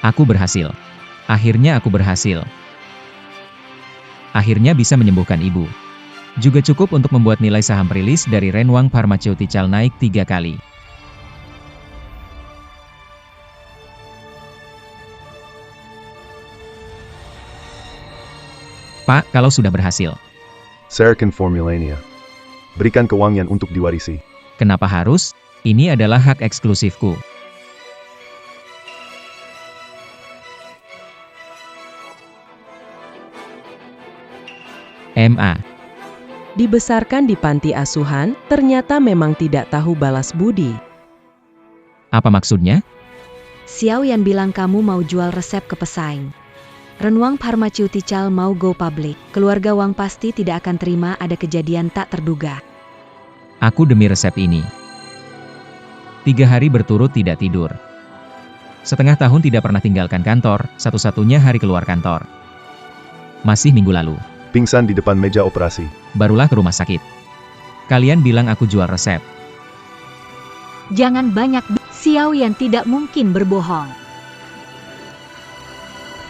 Aku berhasil. Akhirnya aku berhasil. Akhirnya bisa menyembuhkan ibu. Juga cukup untuk membuat nilai saham rilis dari Renwang Pharmaceutical naik 3 kali. Pak, kalau sudah berhasil. Serahkan formulanya. Berikan keuangan untuk diwarisi. Kenapa harus? Ini adalah hak eksklusifku. MA. Dibesarkan di panti asuhan, ternyata memang tidak tahu balas budi. Apa maksudnya? Xiao Yan bilang kamu mau jual resep ke pesaing. Renwang Pharmaceutical mau go public. Keluarga Wang pasti tidak akan terima ada kejadian tak terduga. Aku demi resep ini. 3 hari berturut tidak tidur. Setengah tahun tidak pernah tinggalkan kantor, satu-satunya hari keluar kantor. Masih minggu lalu. Pingsan di depan meja operasi. Barulah ke rumah sakit. Kalian bilang aku jual resep. Jangan banyak Xiao Yan tidak mungkin berbohong.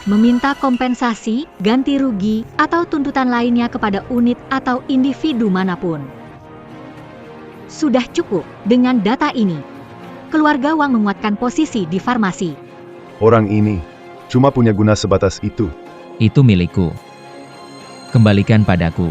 Meminta kompensasi, ganti rugi, atau tuntutan lainnya kepada unit atau individu manapun. Sudah cukup dengan data ini. Keluarga Wang menguatkan posisi di farmasi. Orang ini cuma punya guna sebatas itu. Itu milikku. Kembalikan padaku.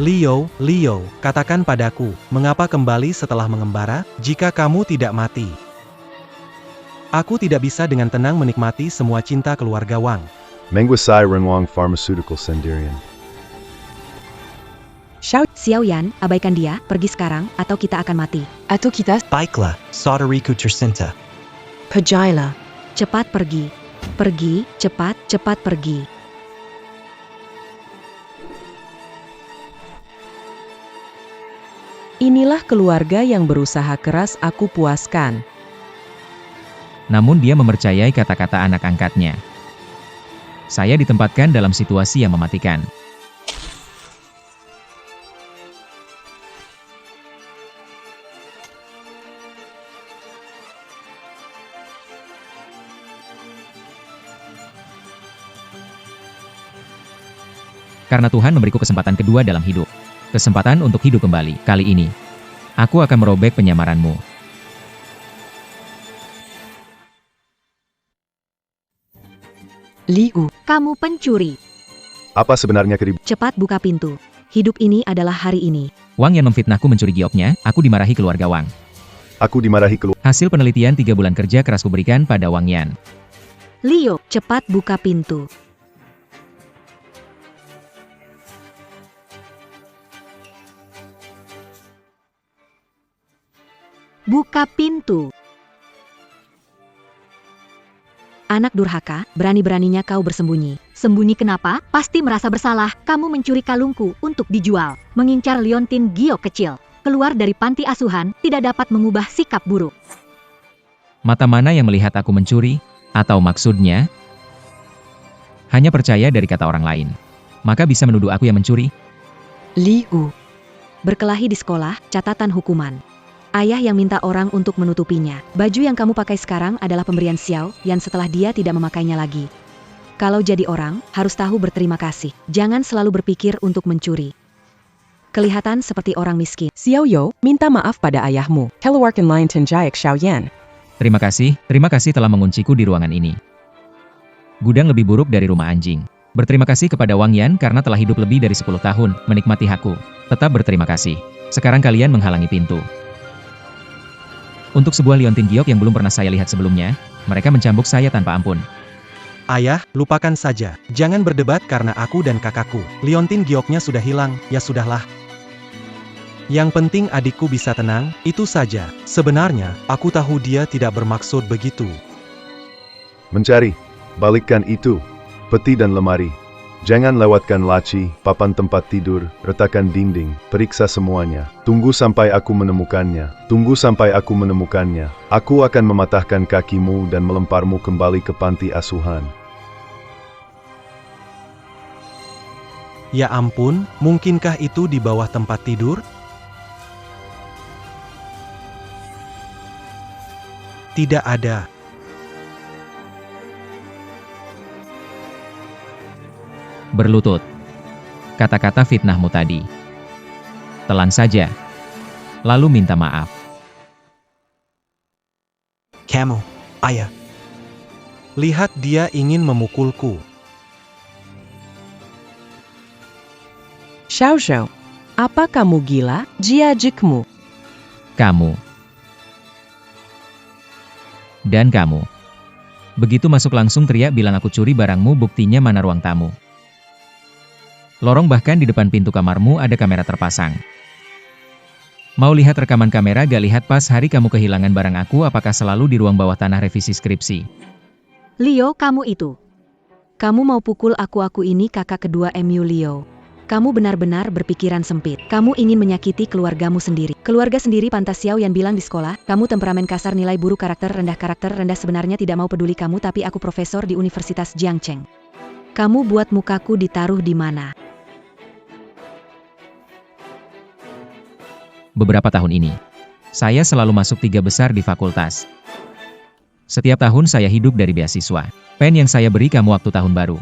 Leo, katakan padaku, mengapa kembali setelah mengembara, jika kamu tidak mati? Aku tidak bisa dengan tenang menikmati semua cinta keluarga Wang. Menguasai Renwang Pharmaceutical sendirian. Xiao Yan, abaikan dia, pergi sekarang, atau kita akan mati. Atau kita Baiklah, saudariku tercinta. pergilah. Cepat pergi. Pergi, cepat pergi. Inilah keluarga yang berusaha keras aku puaskan. Namun dia mempercayai kata-kata anak angkatnya. Saya ditempatkan dalam situasi yang mematikan. Karena Tuhan memberiku kesempatan kedua dalam hidup. Kesempatan untuk hidup kembali. Kali ini, aku akan merobek penyamaranmu. Liu, Kamu pencuri. Apa sebenarnya keributan? Cepat buka pintu. Hidup ini adalah hari ini. Wang Yan memfitnahku mencuri gioknya, aku dimarahi keluarga Wang. Aku dimarahi keluar. Hasil penelitian 3 bulan kerja keras kuberikan pada Wang Yan. Leo, cepat buka pintu. Buka pintu. Anak durhaka, berani-beraninya kau bersembunyi. Sembunyi kenapa? Pasti merasa bersalah, kamu mencuri kalungku untuk dijual. Mengincar liontin giok kecil. Keluar dari panti asuhan, tidak dapat mengubah sikap buruk. Mata mana yang melihat aku mencuri? Atau maksudnya, hanya percaya dari kata orang lain. Maka bisa menuduh aku yang mencuri? Liu. Berkelahi di sekolah, catatan hukuman. Ayah yang minta orang untuk menutupinya. Baju yang kamu pakai sekarang adalah pemberian Xiao Yan setelah dia tidak memakainya lagi. Kalau jadi orang, harus tahu berterima kasih. Jangan selalu berpikir untuk mencuri. Kelihatan seperti orang miskin. Xiao Yo, minta maaf pada ayahmu. Keluarkan lain Tenjaik Xiao Yan. Terima kasih telah mengunciku di ruangan ini. Gudang lebih buruk dari rumah anjing. Berterima kasih kepada Wang Yan karena telah hidup lebih dari 10 tahun, menikmati hakku. Tetap berterima kasih. Sekarang kalian menghalangi pintu. Untuk sebuah liontin giok yang belum pernah saya lihat sebelumnya, mereka mencambuk saya tanpa ampun. Ayah, lupakan saja. Jangan berdebat karena aku dan kakakku. Liontin gioknya sudah hilang, ya sudahlah. Yang penting adikku bisa tenang, itu saja. Sebenarnya, aku tahu dia tidak bermaksud begitu. Mencari. Balikkan itu. peti dan lemari. Jangan lewatkan laci, papan tempat tidur, retakan dinding, periksa semuanya. Tunggu sampai aku menemukannya. Tunggu sampai aku menemukannya. Aku akan mematahkan kakimu dan melemparmu kembali ke panti asuhan. Ya ampun, mungkinkah itu di bawah tempat tidur? Tidak ada. Berlutut. Kata-kata fitnahmu tadi. Telan saja. Lalu minta maaf. Kamu, ayah. Lihat dia ingin memukulku. Xiao Xiao, apa kamu gila? Jiajikmu. Kamu. Dan kamu. Begitu masuk langsung teriak bilang aku curi barangmu, buktinya mana ruang tamu. Lorong bahkan di depan pintu kamarmu ada kamera terpasang. Mau lihat rekaman kamera gak lihat pas hari kamu kehilangan barang aku apakah selalu di ruang bawah tanah revisi skripsi? Leo, kamu itu. Kamu mau pukul aku ini kakak kedua MU Leo. Kamu benar-benar berpikiran sempit. Kamu ingin menyakiti keluargamu sendiri. Keluarga sendiri pantas Xiao yang bilang di sekolah, kamu temperamen kasar, nilai buruk, karakter rendah sebenarnya tidak mau peduli kamu tapi aku profesor di Universitas Jiangcheng. Kamu buat mukaku ditaruh di mana? Beberapa tahun ini, saya selalu masuk 3 besar di fakultas. Setiap tahun saya hidup dari beasiswa. Pen yang saya beri kamu waktu tahun baru.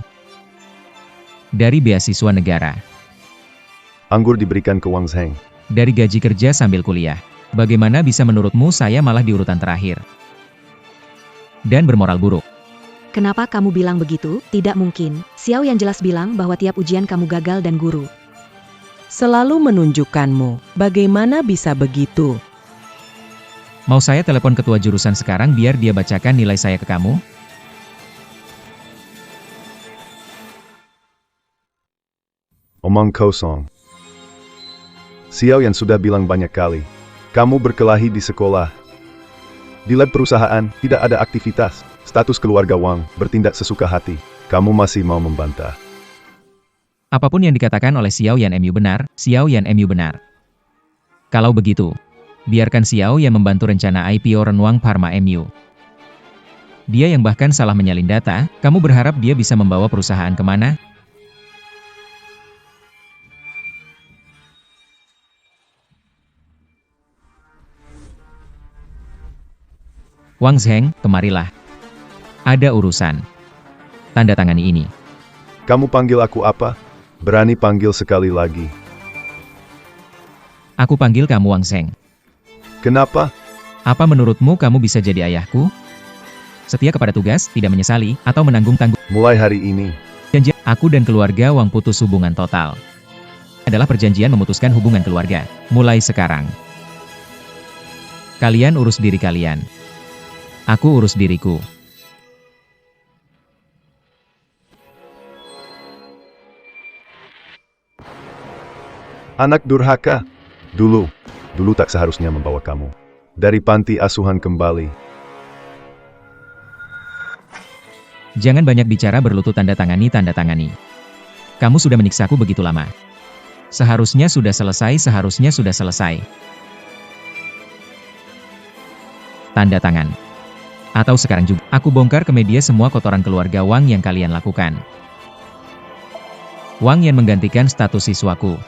Dari beasiswa negara. Anggur diberikan ke Wang Zheng. Dari gaji kerja sambil kuliah. Bagaimana bisa menurutmu saya malah di urutan terakhir? Dan bermoral buruk. Kenapa kamu bilang begitu? Tidak mungkin. Xiao yang jelas bilang bahwa tiap ujian kamu gagal dan guru. Selalu menunjukkanmu. Bagaimana bisa begitu? Mau saya telepon ketua jurusan sekarang biar dia bacakan nilai saya ke kamu? Omong kosong. Xiao yang sudah bilang banyak kali. Kamu berkelahi di sekolah. Di lab perusahaan, tidak ada aktivitas. Status keluarga Wang, bertindak sesuka hati. Kamu masih mau membantah. Apapun yang dikatakan oleh Xiao Yan MU benar, Xiao Yan MU benar. Kalau begitu, biarkan Xiao yang membantu rencana IPO Renwang Pharma MU. Dia yang bahkan salah menyalin data, kamu berharap dia bisa membawa perusahaan kemana? Wang Zheng, kemarilah. Ada urusan. Tanda tangani ini. Kamu panggil aku apa? Berani panggil sekali lagi. Aku panggil kamu Wang Zheng. Kenapa? Apa menurutmu kamu bisa jadi ayahku? Setia kepada tugas, tidak menyesali, atau menanggung-tanggung. Mulai hari ini. Janji, aku dan keluarga Wang putus hubungan total. Adalah perjanjian memutuskan hubungan keluarga. Mulai sekarang. Kalian urus diri kalian. Aku urus diriku. Anak durhaka. Dulu tak seharusnya membawa kamu dari panti asuhan kembali. Jangan banyak bicara, berlutut, tanda tangani. Kamu sudah menyiksaku begitu lama. Seharusnya sudah selesai. Tanda tangan. Atau sekarang juga, aku bongkar ke media semua kotoran keluarga Wang yang kalian lakukan. Wang Yan menggantikan status siswaku.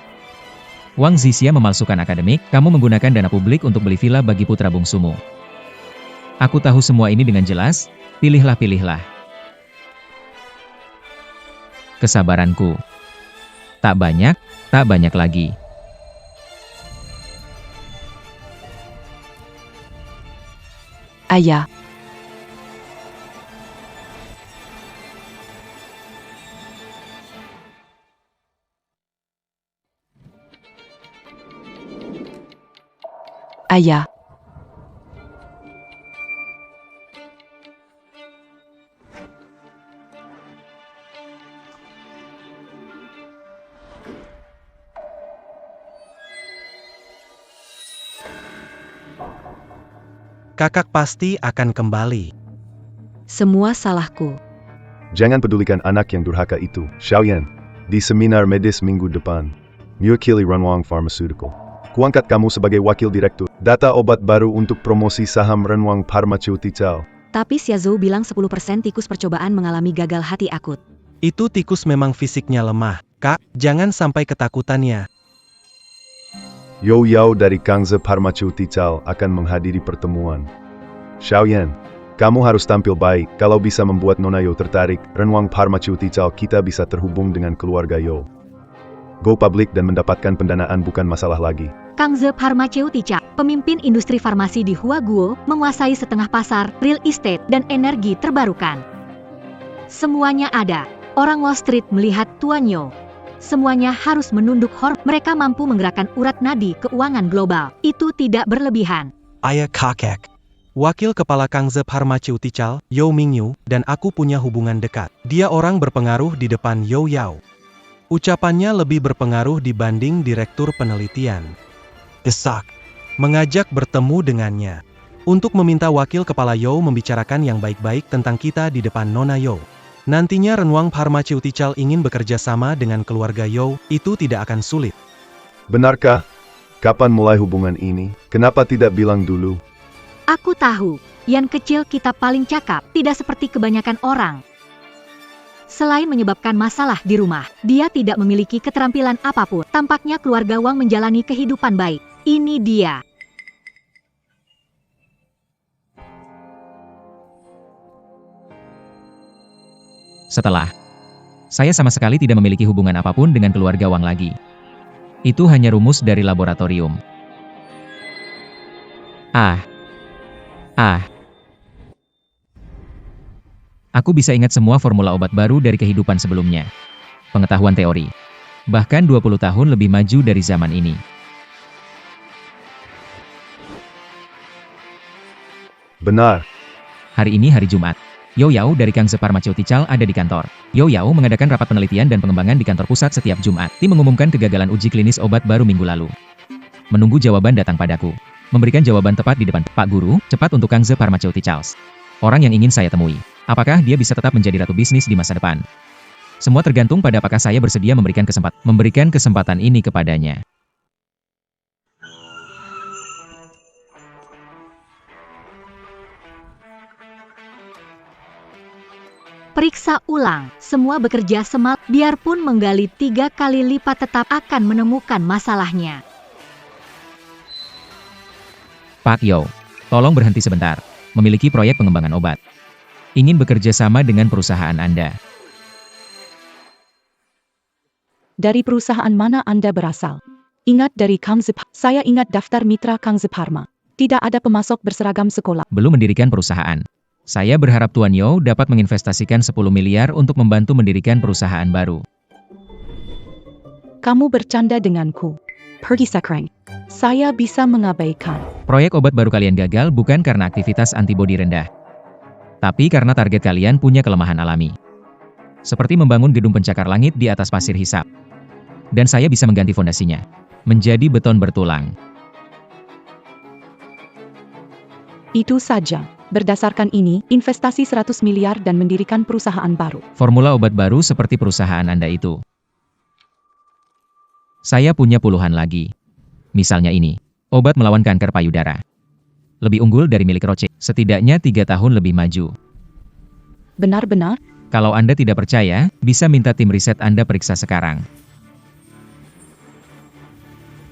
Wang Zixia memalsukan akademik, kamu menggunakan dana publik untuk beli villa bagi putra bungsumu. Aku tahu semua ini dengan jelas, pilihlah. Kesabaranku. Tak banyak lagi. Ayah. Ayah. Kakak pasti akan kembali. Semua salahku. Jangan pedulikan anak yang durhaka itu. Xiaoyan, di seminar medis minggu depan, mewakili Renwang Pharmaceutical. Kuangkat kamu sebagai wakil direktur. Data obat baru untuk promosi saham Renwang Pharmaceutical. Tapi Xiaozhou bilang 10% tikus percobaan mengalami gagal hati akut. Itu tikus memang fisiknya lemah. Kak, jangan sampai ketakutannya. Yo Yao dari Kangze Pharmaceutical akan menghadiri pertemuan. Xiaoyan, kamu harus tampil baik. Kalau bisa membuat Nona Yo tertarik, Renwang Pharmaceutical kita bisa terhubung dengan keluarga Yo. Go public dan mendapatkan pendanaan bukan masalah lagi. Kangze Pharmaceutical, pemimpin industri farmasi di Huaguo, menguasai setengah pasar, real estate, dan energi terbarukan. Semuanya ada. Orang Wall Street melihat Tuan Yo. Semuanya harus menunduk hormat. Mereka mampu menggerakkan urat nadi keuangan global. Itu tidak berlebihan. Ayah kakek. Wakil Kepala Kangze Pharmaceutical, Yo Mingyu, dan aku punya hubungan dekat. Dia orang berpengaruh di depan Yo Yao. Ucapannya lebih berpengaruh dibanding direktur penelitian. Desak. Mengajak bertemu dengannya. Untuk meminta wakil kepala Yo membicarakan yang baik-baik tentang kita di depan Nona Yo. Nantinya Renwang Pharmaceutical ingin bekerja sama dengan keluarga Yo, itu tidak akan sulit. Benarkah? Kapan mulai hubungan ini? Kenapa tidak bilang dulu? Aku tahu, Yan kecil kita paling cakap, tidak seperti kebanyakan orang. Selain menyebabkan masalah di rumah, dia tidak memiliki keterampilan apapun. Tampaknya keluarga Wang menjalani kehidupan baik. Ini dia. Setelah, saya sama sekali tidak memiliki hubungan apapun dengan keluarga Wang lagi. Itu hanya rumus dari laboratorium. Aku bisa ingat semua formula obat baru dari kehidupan sebelumnya. Pengetahuan teori. Bahkan 20 tahun lebih maju dari zaman ini. Benar. Hari ini hari Jumat. Yo Yao dari Kangze Pharmaceutical ada di kantor. Yo Yao mengadakan rapat penelitian dan pengembangan di kantor pusat setiap Jumat. Tim mengumumkan kegagalan uji klinis obat baru minggu lalu. Menunggu jawaban datang padaku. Memberikan jawaban tepat di depan. Pak Guru, cepat untuk Kangze Pharmaceuticals. Orang yang ingin saya temui. Apakah dia bisa tetap menjadi ratu bisnis di masa depan? Semua tergantung pada apakah saya bersedia memberikan kesempatan ini kepadanya. Periksa ulang, semua bekerja semal, biarpun menggali 3 kali lipat tetap akan menemukan masalahnya. Pak Yo, tolong berhenti sebentar. Memiliki proyek pengembangan obat. Ingin bekerja sama dengan perusahaan Anda. Dari perusahaan mana Anda berasal? Ingat dari Kangze. Saya ingat daftar mitra Kangze Pharma. Tidak ada pemasok berseragam sekolah. Belum mendirikan perusahaan. Saya berharap Tuan Yo dapat menginvestasikan 10 miliar untuk membantu mendirikan perusahaan baru. Kamu bercanda denganku. Pergi sekarang. Saya bisa mengabaikan. Proyek obat baru kalian gagal bukan karena aktivitas antibodi rendah. Tapi karena target kalian punya kelemahan alami. Seperti membangun gedung pencakar langit di atas pasir hisap. Dan saya bisa mengganti fondasinya. Menjadi beton bertulang. Itu saja. Berdasarkan ini, investasi 100 miliar dan mendirikan perusahaan baru. Formula obat baru seperti perusahaan Anda itu. Saya punya puluhan lagi. Misalnya ini, obat melawan kanker payudara. Lebih unggul dari milik Roche, setidaknya 3 tahun lebih maju. Benar-benar? Kalau Anda tidak percaya, bisa minta tim riset Anda periksa sekarang.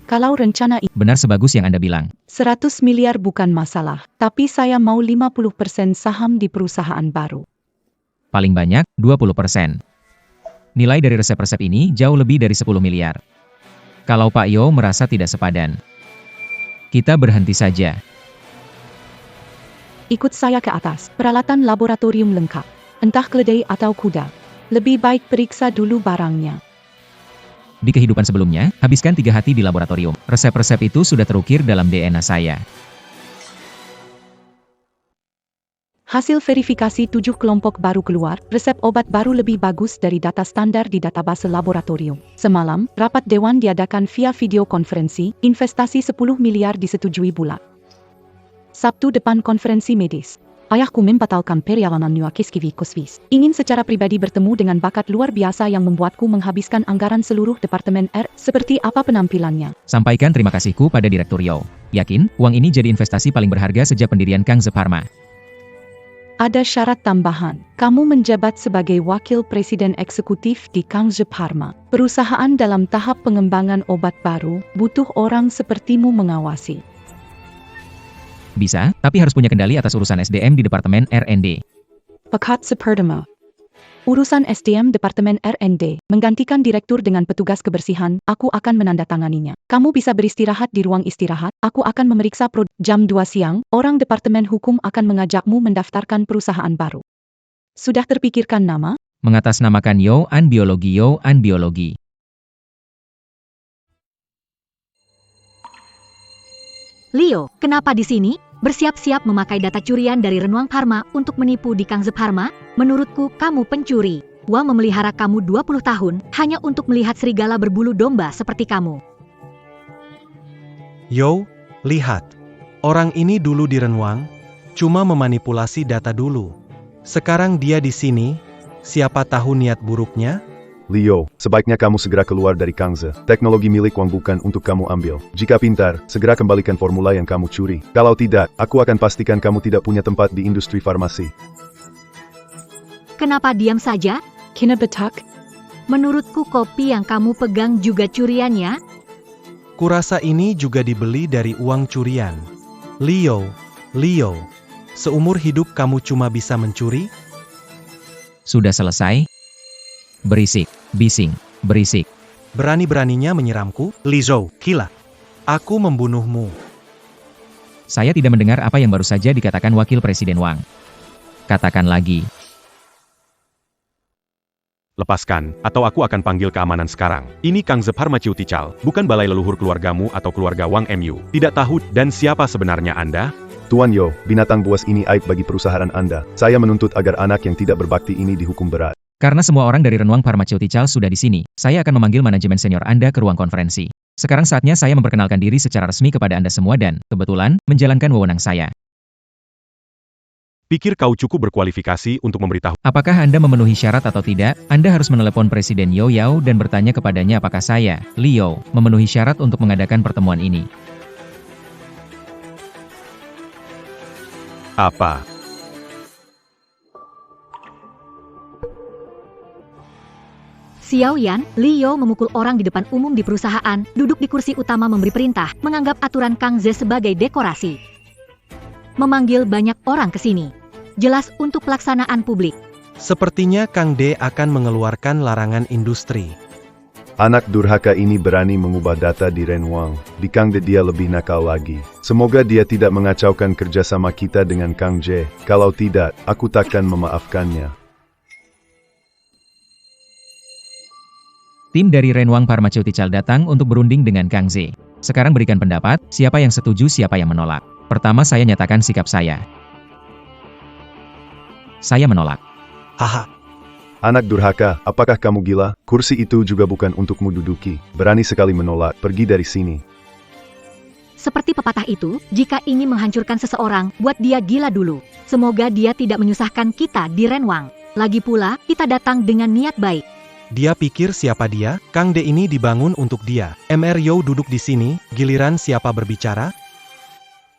Kalau rencana ini Benar sebagus yang Anda bilang. 100 miliar bukan masalah, tapi saya mau 50% saham di perusahaan baru. Paling banyak, 20%. Nilai dari resep-resep ini jauh lebih dari 10 miliar. Kalau Pak Yo merasa tidak sepadan, kita berhenti saja. Ikut saya ke atas. Peralatan laboratorium lengkap. Entah keledai atau kuda. Lebih baik periksa dulu barangnya. Di kehidupan sebelumnya, habiskan 3 hati di laboratorium. Resep-resep itu sudah terukir dalam DNA saya. Hasil verifikasi 7 kelompok baru keluar, resep obat baru lebih bagus dari data standar di database laboratorium. Semalam, rapat dewan diadakan via video konferensi, investasi 10 miliar disetujui bulat. Sabtu depan konferensi medis. Ayahku membatalkan perjalanan New Kiskivi ke Swiss. Ingin secara pribadi bertemu dengan bakat luar biasa yang membuatku menghabiskan anggaran seluruh Departemen R. Seperti apa penampilannya? Sampaikan terima kasihku pada Direktur Yao. Yakin, uang ini jadi investasi paling berharga sejak pendirian Kangze Pharma. Ada syarat tambahan. Kamu menjabat sebagai wakil presiden eksekutif di Kangze Pharma. Perusahaan dalam tahap pengembangan obat baru, butuh orang sepertimu mengawasi. Bisa, tapi harus punya kendali atas urusan SDM di Departemen R&D. Pekat sepertama. Urusan SDM Departemen R&D, menggantikan direktur dengan petugas kebersihan, aku akan menandatanganinya. Kamu bisa beristirahat di ruang istirahat, aku akan memeriksa jam 2 siang, orang Departemen Hukum akan mengajakmu mendaftarkan perusahaan baru. Sudah terpikirkan nama? Mengatasnamakan Yao An Biologi. Leo, kenapa di sini? Bersiap-siap memakai data curian dari Renwang Pharma untuk menipu di Kangze Pharma? Menurutku, kamu pencuri. Wang memelihara kamu 20 tahun hanya untuk melihat serigala berbulu domba seperti kamu. Yo, lihat. Orang ini dulu di Renwang, cuma memanipulasi data dulu. Sekarang dia di sini, siapa tahu niat buruknya? Leo, sebaiknya kamu segera keluar dari Kangze. Teknologi milik Wang bukan untuk kamu ambil. Jika pintar, segera kembalikan formula yang kamu curi. Kalau tidak, aku akan pastikan kamu tidak punya tempat di industri farmasi. Kenapa diam saja? Kina betak? Menurutku kopi yang kamu pegang juga curiannya. Kurasa ini juga dibeli dari uang curian. Leo, seumur hidup kamu cuma bisa mencuri? Sudah selesai? Berisik, bising, berisik. Berani-beraninya menyiramku? Lizou, gila. Aku membunuhmu. Saya tidak mendengar apa yang baru saja dikatakan Wakil Presiden Wang. Katakan lagi. Lepaskan, atau aku akan panggil keamanan sekarang. Ini Kangze Pharmaceutical, bukan balai leluhur keluargamu atau keluarga Wang MU. Tidak tahu, dan siapa sebenarnya Anda? Tuan Yo, binatang buas ini aib bagi perusahaan Anda. Saya menuntut agar anak yang tidak berbakti ini dihukum berat. Karena semua orang dari Renwang Pharmaceutical sudah di sini, saya akan memanggil manajemen senior Anda ke ruang konferensi. Sekarang saatnya saya memperkenalkan diri secara resmi kepada Anda semua dan, kebetulan, menjalankan wewenang saya. Pikir kau cukup berkualifikasi untuk memberitahu? Apakah Anda memenuhi syarat atau tidak? Anda harus menelepon Presiden Yao dan bertanya kepadanya apakah saya, Leo, memenuhi syarat untuk mengadakan pertemuan ini. Apa? Xiao Yan, Leo memukul orang di depan umum di perusahaan, duduk di kursi utama memberi perintah, menganggap aturan Kangze sebagai dekorasi. Memanggil banyak orang ke sini. Jelas untuk pelaksanaan publik. Sepertinya Kang D akan mengeluarkan larangan industri. Anak durhaka ini berani mengubah data di Renwang. Di Kangze dia lebih nakal lagi. Semoga dia tidak mengacaukan kerjasama kita dengan Kangze. Kalau tidak, aku takkan memaafkannya. Tim dari Renwang Pharmaceutical datang untuk berunding dengan Kangze. Sekarang berikan pendapat, siapa yang setuju siapa yang menolak. Pertama saya nyatakan sikap saya. Saya menolak. Haha. Anak durhaka, apakah kamu gila? Kursi itu juga bukan untukmu duduki. Berani sekali menolak, pergi dari sini. Seperti pepatah itu, jika ingin menghancurkan seseorang, buat dia gila dulu. Semoga dia tidak menyusahkan kita di Renwang. Lagi pula, kita datang dengan niat baik. Dia pikir siapa dia? Kang D ini dibangun untuk dia. Mr. Yo duduk di sini, giliran siapa berbicara?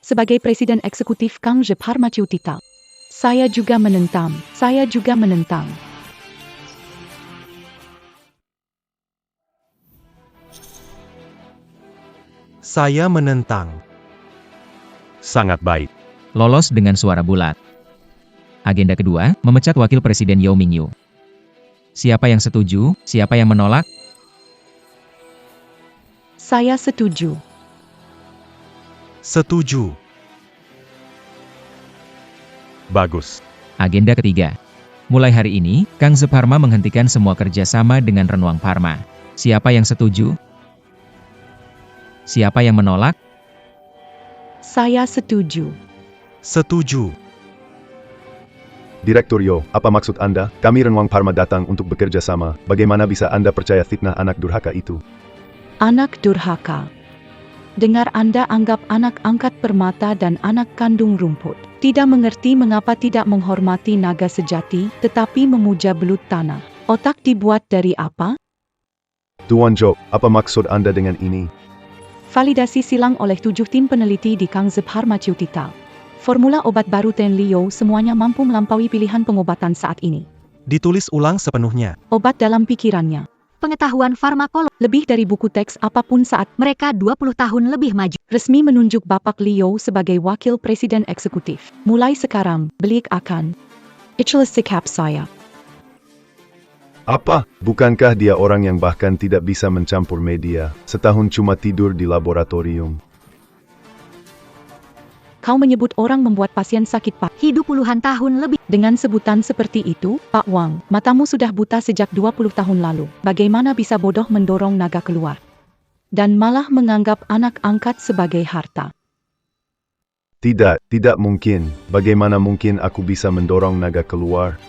Sebagai Presiden Eksekutif Kangze Pharmaceutical, saya juga menentang. Saya menentang. Sangat baik. Lolos dengan suara bulat. Agenda kedua, memecat Wakil Presiden Yao Mingyu. Siapa yang setuju, siapa yang menolak? Saya setuju. Setuju. Bagus. Agenda ketiga. Mulai hari ini, Kangze Pharma menghentikan semua kerjasama dengan Renwang Pharma. Siapa yang setuju? Siapa yang menolak? Saya setuju. Setuju. Direktur Yo, apa maksud Anda? Kami Renwang Pharma datang untuk bekerja sama. Bagaimana bisa Anda percaya fitnah anak durhaka itu? Anak durhaka. Dengar Anda anggap anak angkat permata dan anak kandung rumput. Tidak mengerti mengapa tidak menghormati naga sejati, tetapi memuja belut tanah. Otak dibuat dari apa? Tuan Zhou, apa maksud Anda dengan ini? Validasi silang oleh 7 tim peneliti di Kangze Pharmaceutical. Formula obat baru Ten Liu semuanya mampu melampaui pilihan pengobatan saat ini. Ditulis ulang sepenuhnya. Obat dalam pikirannya. Pengetahuan farmakolog Lebih dari buku teks apapun saat mereka 20 tahun lebih maju. resmi menunjuk Bapak Liu sebagai wakil presiden eksekutif. Mulai sekarang, beliau akan itulah sikap saya. Apa? Bukankah dia orang yang bahkan tidak bisa mencampur media, setahun cuma tidur di laboratorium? Kau menyebut orang membuat pasien sakit Pak. Hidup puluhan tahun lebih. Dengan sebutan seperti itu, Pak Wang, matamu sudah buta sejak 20 tahun lalu. Bagaimana bisa bodoh mendorong naga keluar? Dan malah menganggap anak angkat sebagai harta. Tidak mungkin. Bagaimana mungkin aku bisa mendorong naga keluar?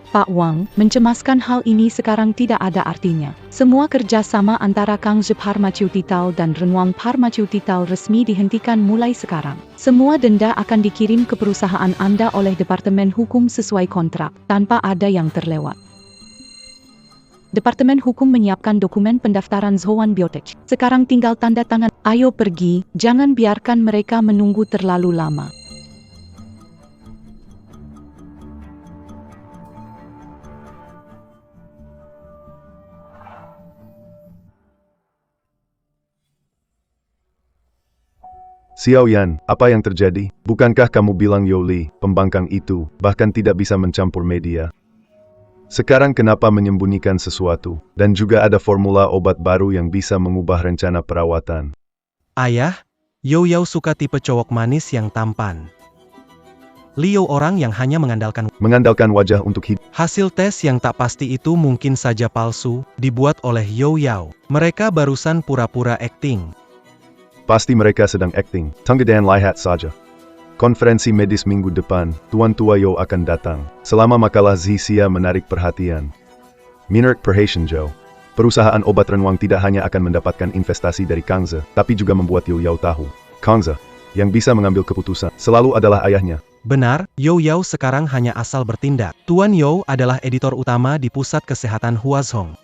Pak Wang, mencemaskan hal ini sekarang tidak ada artinya. Semua kerjasama antara Kangze Pharmaceutical dan Renwang Pharmaceutical resmi dihentikan mulai sekarang. Semua denda akan dikirim ke perusahaan Anda oleh Departemen Hukum sesuai kontrak, tanpa ada yang terlewat. Departemen Hukum menyiapkan dokumen pendaftaran Zhoan Biotech. Sekarang tinggal tanda tangan. Ayo pergi, jangan biarkan mereka menunggu terlalu lama. Xiao Yan, apa yang terjadi? Bukankah kamu bilang Yoli, pembangkang itu, bahkan tidak bisa mencampur media? Sekarang kenapa menyembunyikan sesuatu? Dan juga ada formula obat baru yang bisa mengubah rencana perawatan. Ayah, Yao suka tipe cowok manis yang tampan. Liu orang yang hanya Mengandalkan wajah untuk hidup. Hasil tes yang tak pasti itu mungkin saja palsu, dibuat oleh Yao. Mereka barusan pura-pura akting. Pasti mereka sedang akting. Tunggu dan lihat saja. Konferensi medis minggu depan, Tuan Tua Yo akan datang. Selama makalah Zixia menarik perhatian. Menurut perhatian Zhou, perusahaan obat Renwang tidak hanya akan mendapatkan investasi dari Kangze, tapi juga membuat Yo tahu. Kangze, yang bisa mengambil keputusan, selalu adalah ayahnya. Benar, Yao sekarang hanya asal bertindak. Tuan Yao adalah editor utama di Pusat Kesehatan Huazhong.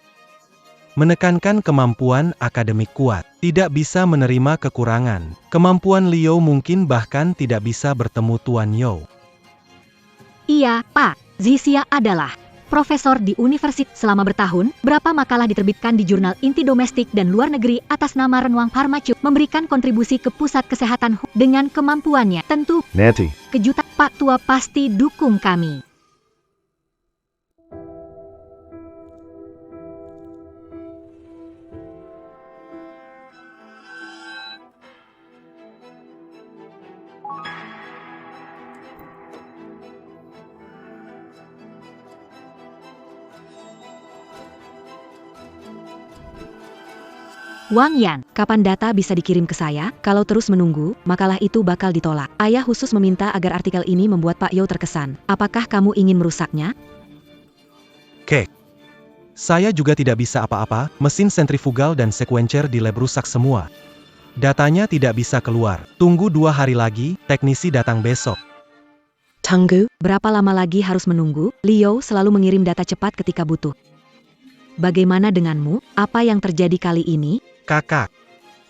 Menekankan kemampuan akademik kuat, tidak bisa menerima kekurangan. Kemampuan Liu mungkin bahkan tidak bisa bertemu Tuan Yao. Iya, Pak. Zixia adalah profesor di universitas selama bertahun. Berapa makalah diterbitkan di jurnal inti domestik dan luar negeri atas nama Renwang Pharmaceutical, memberikan kontribusi ke pusat kesehatan dengan kemampuannya. Tentu, Nanti, kejutan Pak Tua pasti dukung kami. Wang Yan, kapan data bisa dikirim ke saya? Kalau terus menunggu, makalah itu bakal ditolak. Ayah khusus meminta agar artikel ini membuat Pak Yao terkesan. Apakah kamu ingin merusaknya? Saya juga tidak bisa apa-apa, mesin sentrifugal dan sequencer di lab rusak semua. Datanya tidak bisa keluar. Tunggu 2 hari lagi, teknisi datang besok. Tunggu, Berapa lama lagi harus menunggu? Liu selalu mengirim data cepat ketika butuh. Bagaimana denganmu? Apa yang terjadi kali ini? Kakak.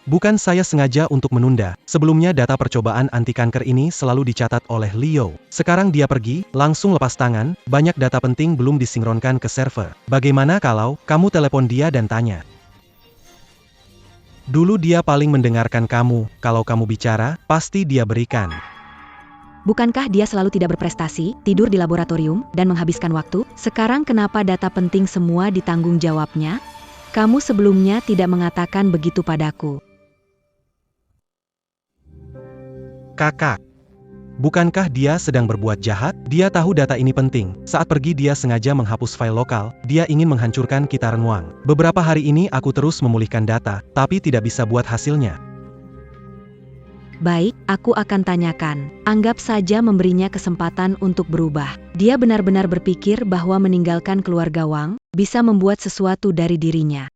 Bukan saya sengaja untuk menunda. Sebelumnya data percobaan anti kanker ini selalu dicatat oleh Liu. Sekarang dia pergi, langsung lepas tangan, banyak data penting belum disinkronkan ke server. Bagaimana kalau kamu telepon dia dan tanya? Dulu dia paling mendengarkan kamu, kalau kamu bicara, pasti dia berikan. Bukankah dia selalu tidak berprestasi, tidur di laboratorium, dan menghabiskan waktu? Sekarang kenapa data penting semua ditanggung jawabnya? Kamu sebelumnya tidak mengatakan begitu padaku. Kakak. Bukankah dia sedang berbuat jahat? Dia tahu data ini penting. Saat pergi dia sengaja menghapus file lokal, dia ingin menghancurkan kita Renwang. Beberapa hari ini aku terus memulihkan data, tapi tidak bisa buat hasilnya. Baik, aku akan tanyakan. Anggap saja memberinya kesempatan untuk berubah. Dia benar-benar berpikir bahwa meninggalkan keluarga Wang bisa membuat sesuatu dari dirinya.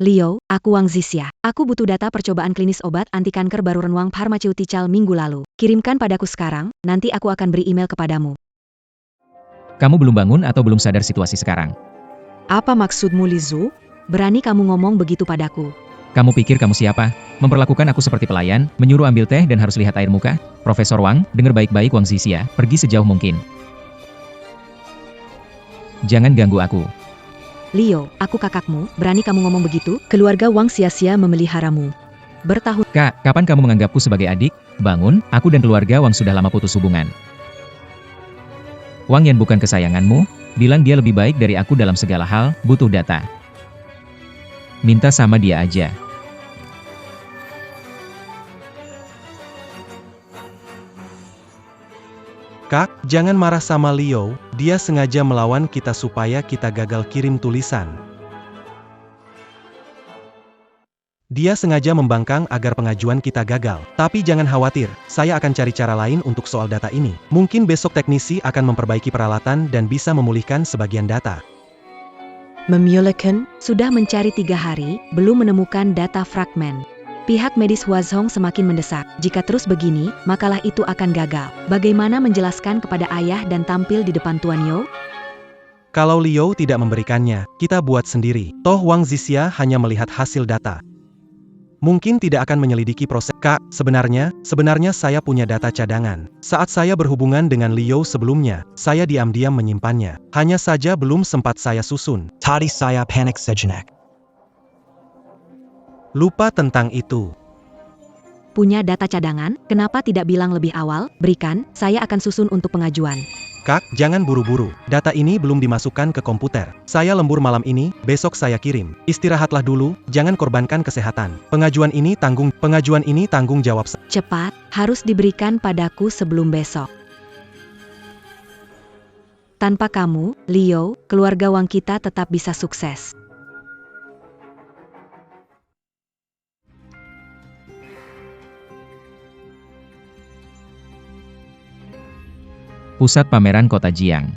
Leo, aku Wang Zixia. Aku butuh data percobaan klinis obat anti kanker baru Renwang Pharmaceutical minggu lalu. Kirimkan padaku sekarang, nanti aku akan beri email kepadamu. Kamu belum bangun atau belum sadar situasi sekarang? Apa maksudmu, Lizu? Berani kamu ngomong begitu padaku? Kamu pikir kamu siapa? Memperlakukan aku seperti pelayan, menyuruh ambil teh dan harus lihat air muka? Profesor Wang, dengar baik-baik Wang Zixia, pergi sejauh mungkin. Jangan ganggu aku. Leo, aku kakakmu, berani kamu ngomong begitu? Keluarga Wang sia-sia memeliharamu. Bertahun. Kak, kapan kamu menganggapku sebagai adik? Bangun, aku dan keluarga Wang sudah lama putus hubungan. Wang Yan bukan kesayanganmu, bilang dia lebih baik dari aku dalam segala hal, butuh data. Minta sama dia aja. Kak, jangan marah sama Leo, dia sengaja melawan kita supaya kita gagal kirim tulisan. Dia sengaja membangkang agar pengajuan kita gagal. Tapi jangan khawatir, saya akan cari cara lain untuk soal data ini. Mungkin besok teknisi akan memperbaiki peralatan dan bisa memulihkan sebagian data. Memulihkan? Sudah mencari 3 hari, belum menemukan data fragmen. Pihak medis Huazhong semakin mendesak. Jika terus begini, makalah itu akan gagal. Bagaimana menjelaskan kepada ayah dan tampil di depan Tuan Yo? Kalau Leo tidak memberikannya, kita buat sendiri. Toh Wang Zixia hanya melihat hasil data. Mungkin tidak akan menyelidiki proses. Kak, sebenarnya saya punya data cadangan. Saat saya berhubungan dengan Leo sebelumnya, saya diam-diam menyimpannya. Hanya saja belum sempat saya susun. Tadi saya panik sejenak. Lupa tentang itu. Punya data cadangan, kenapa tidak bilang lebih awal? Berikan, saya akan susun untuk pengajuan. Kak, jangan buru-buru. Data ini belum dimasukkan ke komputer. Saya lembur malam ini, besok saya kirim. Istirahatlah dulu, jangan korbankan kesehatan. Pengajuan ini tanggung jawab. Cepat, harus diberikan padaku sebelum besok. Tanpa kamu, Leo, keluarga Wang kita tetap bisa sukses. Pusat Pameran Kota Jiang.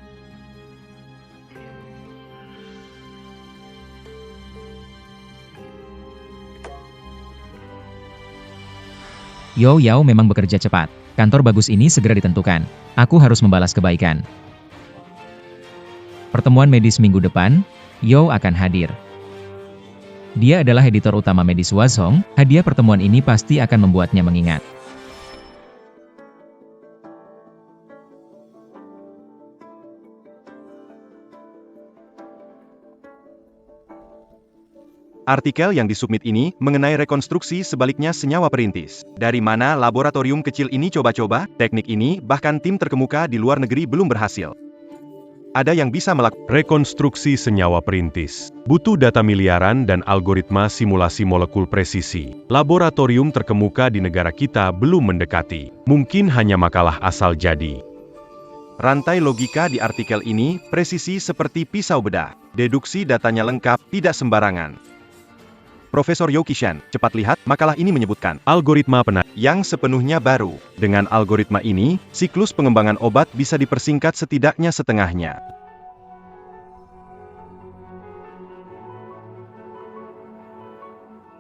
Yo Yao memang bekerja cepat. Kantor bagus ini segera ditentukan. Aku harus membalas kebaikan. Pertemuan medis minggu depan, Yo akan hadir. Dia adalah editor utama medis Huazhong, hadiah pertemuan ini pasti akan membuatnya mengingat. Artikel yang disubmit ini mengenai rekonstruksi sebaliknya senyawa perintis. Dari mana laboratorium kecil ini coba-coba, teknik ini bahkan tim terkemuka di luar negeri belum berhasil. Ada yang bisa melakukan rekonstruksi senyawa perintis. Butuh data miliaran dan algoritma simulasi molekul presisi. Laboratorium terkemuka di negara kita belum mendekati. Mungkin hanya makalah asal jadi. Rantai logika di artikel ini presisi seperti pisau bedah. Deduksi datanya lengkap, tidak sembarangan. Profesor Yo Qishan, cepat lihat, makalah ini menyebutkan algoritma yang sepenuhnya baru. Dengan algoritma ini, siklus pengembangan obat bisa dipersingkat setidaknya setengahnya.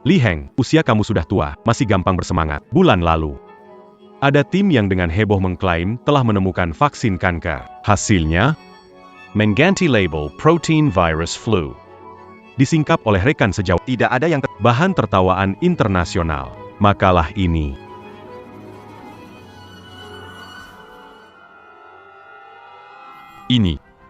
Li Heng, usia kamu sudah tua, masih gampang bersemangat. Bulan lalu, ada tim yang dengan heboh mengklaim telah menemukan vaksin kanker. Hasilnya, mengganti label protein virus flu. Disingkap oleh rekan sejauh tidak ada yang bahan tertawaan internasional. Makalah ini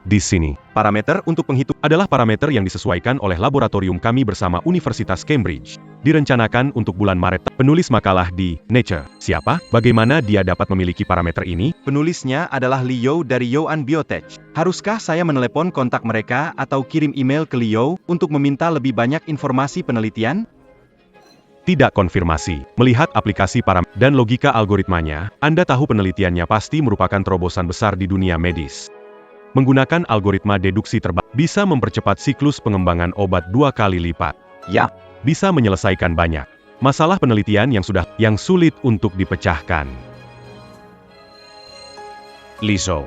di sini. Parameter untuk penghitung adalah parameter yang disesuaikan oleh laboratorium kami bersama Universitas Cambridge. Direncanakan untuk bulan Maret. Penulis makalah di Nature. Siapa? Bagaimana dia dapat memiliki parameter ini? Penulisnya adalah Leo dari Yoan Biotech. Haruskah saya menelepon kontak mereka atau kirim email ke Leo untuk meminta lebih banyak informasi penelitian? Tidak konfirmasi. Melihat aplikasi parameter dan logika algoritmanya, Anda tahu penelitiannya pasti merupakan terobosan besar di dunia medis. Menggunakan algoritma deduksi terbaik, bisa mempercepat siklus pengembangan obat 2 kali lipat. Ya, bisa menyelesaikan banyak masalah penelitian yang sulit untuk dipecahkan. Lizhou.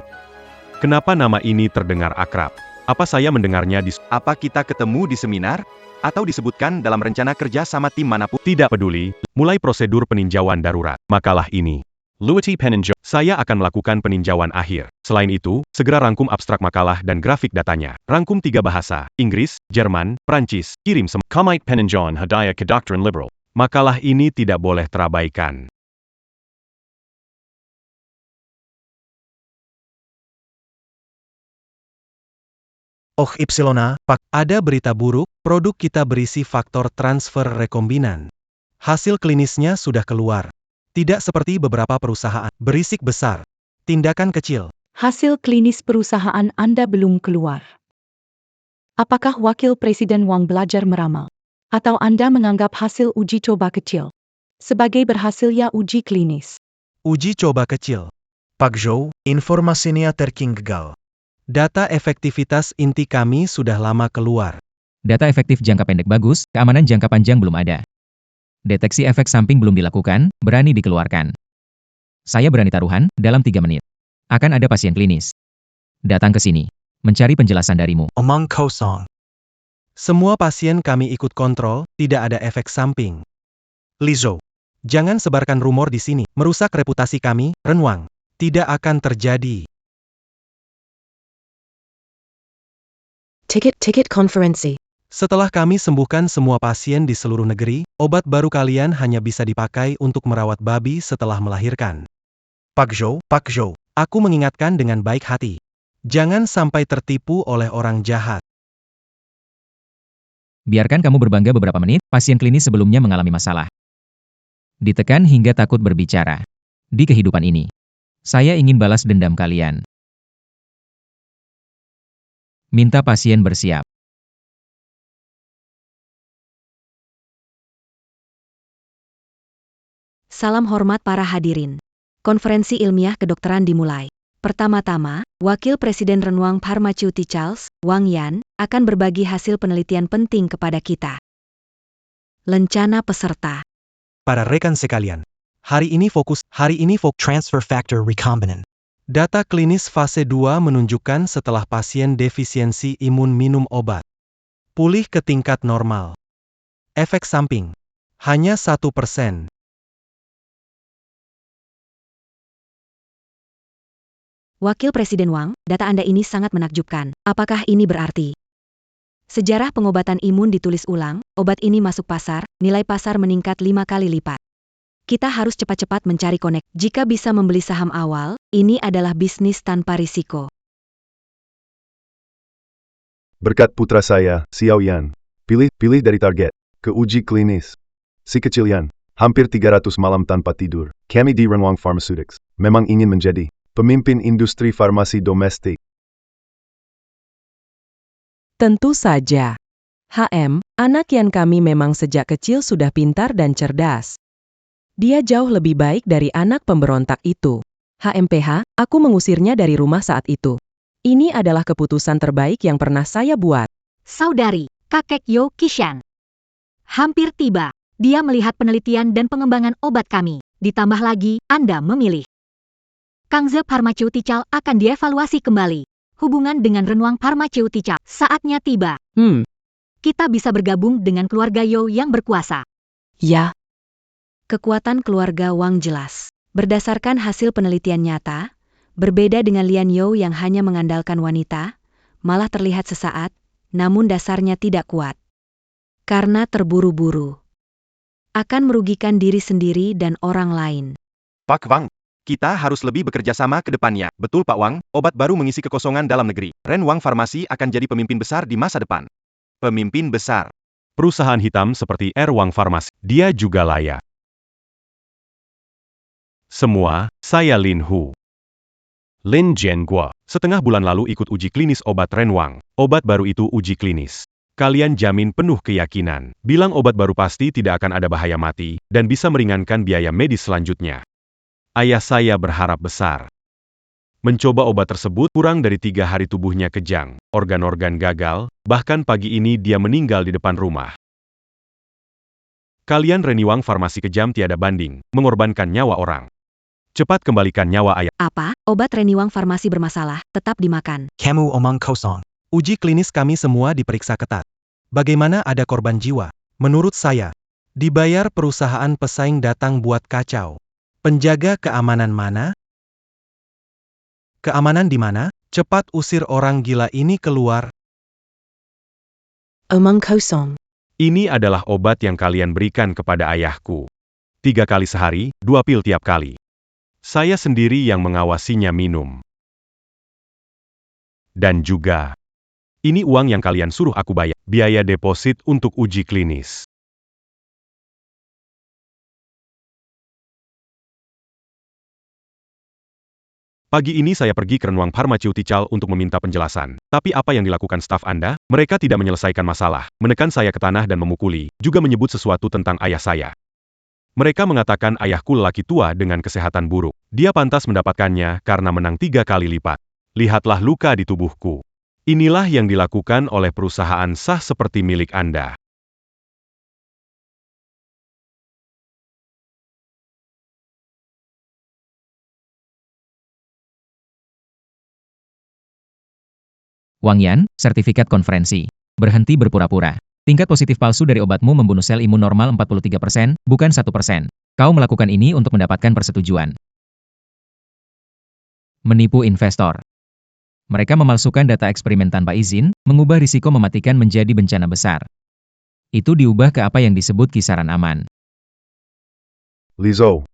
Kenapa nama ini terdengar akrab? Apa saya mendengarnya Apa kita ketemu di seminar? Atau disebutkan dalam rencana kerja sama tim manapun? Tidak peduli. Mulai prosedur peninjauan darurat. Makalah ini. Luity peninjau. Saya akan melakukan peninjauan akhir. Selain itu, segera rangkum abstrak makalah dan grafik datanya. Rangkum 3 bahasa, Inggris, Jerman, Prancis. Kirim semua. Kamait peninjauan hadaya ke doktrin liberal. Makalah ini tidak boleh terabaikan. Oh Ypsilona, Pak, ada berita buruk, produk kita berisi faktor transfer rekombinan. Hasil klinisnya sudah keluar. Tidak seperti beberapa perusahaan, berisik besar. Tindakan kecil. Hasil klinis perusahaan Anda belum keluar. Apakah Wakil Presiden Wang belajar meramal? Atau Anda menganggap hasil uji coba kecil sebagai berhasilnya uji klinis? Uji coba kecil. Pak Zhou, informasinya tertinggal. Data efektivitas inti kami sudah lama keluar. Data efektif jangka pendek bagus, keamanan jangka panjang belum ada. Deteksi efek samping belum dilakukan, berani dikeluarkan. Saya berani taruhan, dalam 3 menit. Akan ada pasien klinis. Datang ke sini. Mencari penjelasan darimu. Omong kosong. Semua pasien kami ikut kontrol, tidak ada efek samping. Li Zhou, jangan sebarkan rumor di sini, merusak reputasi kami, Renwang. Tidak akan terjadi. Tiket konferensi. Setelah kami sembuhkan semua pasien di seluruh negeri, obat baru kalian hanya bisa dipakai untuk merawat babi setelah melahirkan. Pak Zhou, aku mengingatkan dengan baik hati. Jangan sampai tertipu oleh orang jahat. Biarkan kamu berbangga beberapa menit, pasien klinis sebelumnya mengalami masalah. Ditekan hingga takut berbicara. Di kehidupan ini, saya ingin balas dendam kalian. Minta pasien bersiap. Salam hormat para hadirin. Konferensi ilmiah kedokteran dimulai. Pertama-tama, Wakil Presiden Renwang Pharmaceuticals, Wang Yan, akan berbagi hasil penelitian penting kepada kita. Lencana peserta. Para rekan sekalian, hari ini fokus Transfer factor recombinant. data klinis fase 2 menunjukkan setelah pasien defisiensi imun minum obat. Pulih ke tingkat normal. Efek samping. Hanya 1%. Wakil Presiden Wang, data Anda ini sangat menakjubkan. Apakah ini berarti sejarah pengobatan imun ditulis ulang, obat ini masuk pasar, nilai pasar meningkat 5 kali lipat? Kita harus cepat-cepat mencari konek. Jika bisa membeli saham awal, ini adalah bisnis tanpa risiko. Berkat putra saya, Xiao Yan. Pilih dari target. Ke uji klinis. Si kecil Yan. Hampir 300 malam tanpa tidur. Kami di Renwang Pharmaceutics. Memang ingin menjadi pemimpin industri farmasi domestik. Tentu saja. HM, anak Yan kami memang sejak kecil sudah pintar dan cerdas. Dia jauh lebih baik dari anak pemberontak itu. HMPH, aku mengusirnya dari rumah saat itu. Ini adalah keputusan terbaik yang pernah saya buat. Saudari, kakek Yo Kishan. Hampir tiba. Dia melihat penelitian dan pengembangan obat kami. Ditambah lagi, Anda memilih. Kangze Pharmaceutical akan dievaluasi kembali. Hubungan dengan Renwang Pharmaceutical saatnya tiba. Kita bisa bergabung dengan keluarga Yo yang berkuasa. Ya. Kekuatan keluarga Wang jelas. Berdasarkan hasil penelitian nyata, berbeda dengan Lian Yo yang hanya mengandalkan wanita, malah terlihat sesaat, namun dasarnya tidak kuat. Karena terburu-buru. Akan merugikan diri sendiri dan orang lain. Pak Wang, kita harus lebih bekerja sama ke depannya. Betul Pak Wang, obat baru mengisi kekosongan dalam negeri. Renwang Farmasi akan jadi pemimpin besar di masa depan. Pemimpin besar. Perusahaan hitam seperti Renwang Farmasi. Dia juga layak. Semua, saya Lin Hu. Lin Jianguo. Setengah bulan lalu ikut uji klinis obat Renwang. Obat baru itu uji klinis. Kalian jamin penuh keyakinan. Bilang obat baru pasti tidak akan ada bahaya mati, dan bisa meringankan biaya medis selanjutnya. Ayah saya berharap besar. Mencoba obat tersebut, kurang dari 3 hari tubuhnya kejang. Organ-organ gagal, bahkan pagi ini dia meninggal di depan rumah. Kalian Renwang Farmasi kejam tiada banding, mengorbankan nyawa orang. Cepat kembalikan nyawa ayah. Apa? Obat Renwang Farmasi bermasalah, tetap dimakan. Kamu omong kosong. Uji klinis kami semua diperiksa ketat. Bagaimana ada korban jiwa? Menurut saya, dibayar perusahaan pesaing datang buat kacau. Penjaga keamanan mana? Keamanan di mana? Cepat usir orang gila ini keluar. Omong kosong. Ini adalah obat yang kalian berikan kepada ayahku. 3 kali sehari, 2 pil tiap kali. Saya sendiri yang mengawasinya minum. Dan juga, ini uang yang kalian suruh aku bayar, biaya deposit untuk uji klinis. Pagi ini saya pergi ke Renwang Pharmaceutical untuk meminta penjelasan. Tapi apa yang dilakukan staf Anda? Mereka tidak menyelesaikan masalah, menekan saya ke tanah dan memukuli, juga menyebut sesuatu tentang ayah saya. Mereka mengatakan ayahku lelaki tua dengan kesehatan buruk. Dia pantas mendapatkannya karena menang 3 kali lipat. Lihatlah luka di tubuhku. Inilah yang dilakukan oleh perusahaan sah seperti milik Anda. Wang Yan, sertifikat konferensi. Berhenti berpura-pura. Tingkat positif palsu dari obatmu membunuh sel imun normal 43%, bukan 1%. Kau melakukan ini untuk mendapatkan persetujuan. Menipu investor. Mereka memalsukan data eksperimen tanpa izin, mengubah risiko mematikan menjadi bencana besar. Itu diubah ke apa yang disebut kisaran aman. Lizzo,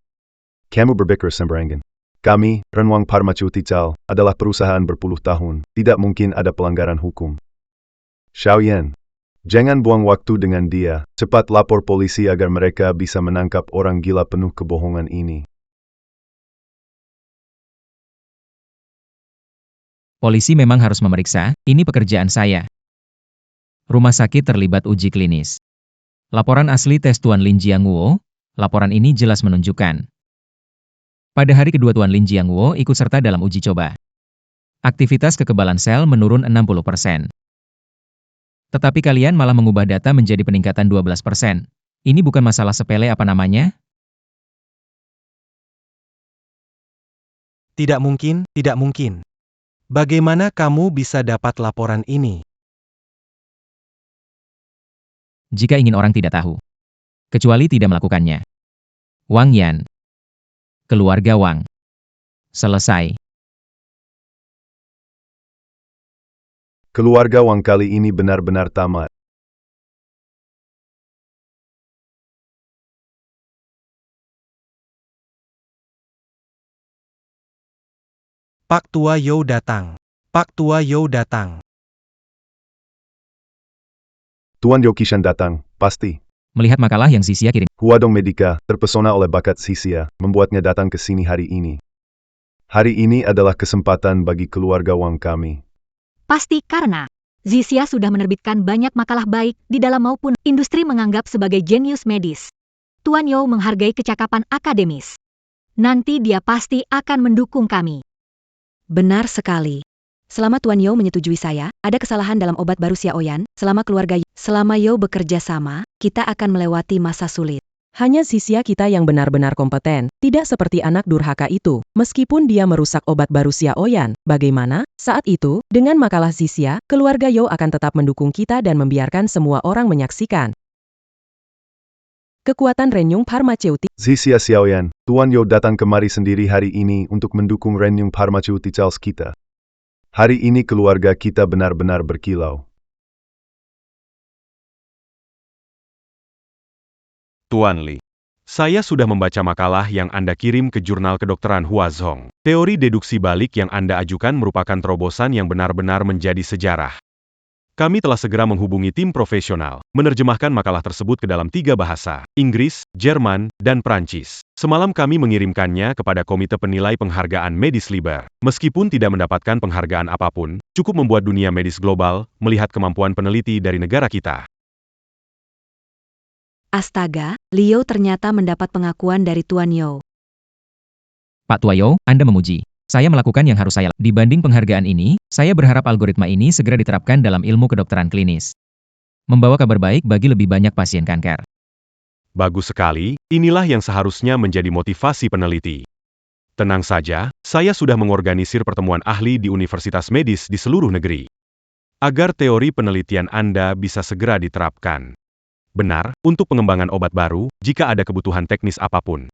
kamu berpikir sembarangan. Kami, Renwang Pharmaceutical, adalah perusahaan berpuluh tahun. Tidak mungkin ada pelanggaran hukum. Xiaoyan, jangan buang waktu dengan dia. Cepat lapor polisi agar mereka bisa menangkap orang gila penuh kebohongan ini. Polisi memang harus memeriksa, ini pekerjaan saya. Rumah sakit terlibat uji klinis. Laporan asli tes Tuan Lin Jiangwo, laporan ini jelas menunjukkan. Pada hari kedua Tuan Lin Jiangwo ikut serta dalam uji coba. Aktivitas kekebalan sel menurun 60%. Tetapi kalian malah mengubah data menjadi peningkatan 12%. Ini bukan masalah sepele apa namanya? Tidak mungkin, tidak mungkin. Bagaimana kamu bisa dapat laporan ini? Jika ingin orang tidak tahu. Kecuali tidak melakukannya. Wang Yan. Keluarga Wang. Selesai. Keluarga Wang kali ini benar-benar tamat. Pak Tua You datang. Pak Tua You datang. Tuan Yokishan datang, pasti. Melihat makalah yang Zixia kirim. Huadong Medica, terpesona oleh bakat Zixia, membuatnya datang ke sini hari ini. Hari ini adalah kesempatan bagi keluarga Wang kami. Pasti karena Zixia sudah menerbitkan banyak makalah baik di dalam maupun industri menganggap sebagai jenius medis. Tuan You menghargai kecakapan akademis. Nanti dia pasti akan mendukung kami. Benar sekali. Selama Tuan You menyetujui saya, ada kesalahan dalam obat baru Xiaoyan, selama You bekerja sama, kita akan melewati masa sulit. Hanya Zixia kita yang benar-benar kompeten, tidak seperti anak durhaka itu. Meskipun dia merusak obat baru Xiaoyan, bagaimana? Saat itu, dengan makalah Zixia, keluarga You akan tetap mendukung kita dan membiarkan semua orang menyaksikan. Kekuatan Renwang Pharmaceutical. Zixia Xiaoyan, Tuan You datang kemari sendiri hari ini untuk mendukung Renwang Pharmaceuticals kita. Hari ini keluarga kita benar-benar berkilau. Tuan Li, saya sudah membaca makalah yang Anda kirim ke jurnal kedokteran Huazhong. Teori deduksi balik yang Anda ajukan merupakan terobosan yang benar-benar menjadi sejarah. Kami telah segera menghubungi tim profesional, menerjemahkan makalah tersebut ke dalam 3 bahasa, Inggris, Jerman, dan Prancis. Semalam kami mengirimkannya kepada Komite Penilai Penghargaan Medis Liber. Meskipun tidak mendapatkan penghargaan apapun, cukup membuat dunia medis global melihat kemampuan peneliti dari negara kita. Astaga, Liu ternyata mendapat pengakuan dari Tuan You. Pak Tua You, Anda memuji. Saya melakukan yang harus saya lakukan. Dibanding penghargaan ini, saya berharap algoritma ini segera diterapkan dalam ilmu kedokteran klinis. Membawa kabar baik bagi lebih banyak pasien kanker. Bagus sekali, inilah yang seharusnya menjadi motivasi peneliti. Tenang saja, saya sudah mengorganisir pertemuan ahli di universitas medis di seluruh negeri. agar teori penelitian Anda bisa segera diterapkan. Benar, untuk pengembangan obat baru, jika ada kebutuhan teknis apapun,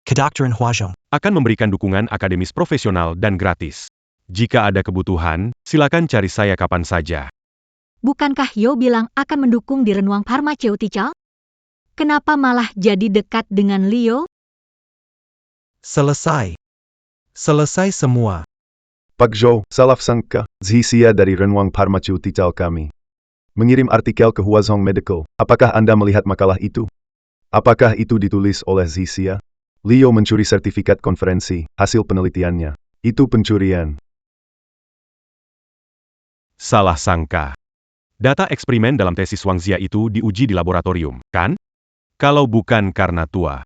Kedokteran Huazhong. akan memberikan dukungan akademis profesional dan gratis. Jika ada kebutuhan, silakan cari saya kapan saja. Bukankah Yo bilang akan mendukung di Renwang Pharmaceutical? Kenapa malah jadi dekat dengan Leo? Selesai. Selesai semua. Pak Zhou, salah sangka, Zhixia dari Renwang Pharmaceutical kami mengirim artikel ke Huazhong Medical. Apakah Anda melihat makalah itu? Apakah itu ditulis oleh Zhixia? Leo mencuri sertifikat konferensi, hasil penelitiannya. Itu pencurian. Salah sangka. Data eksperimen dalam tesis Wang Xia itu diuji di laboratorium, kan? Kalau bukan karena tua.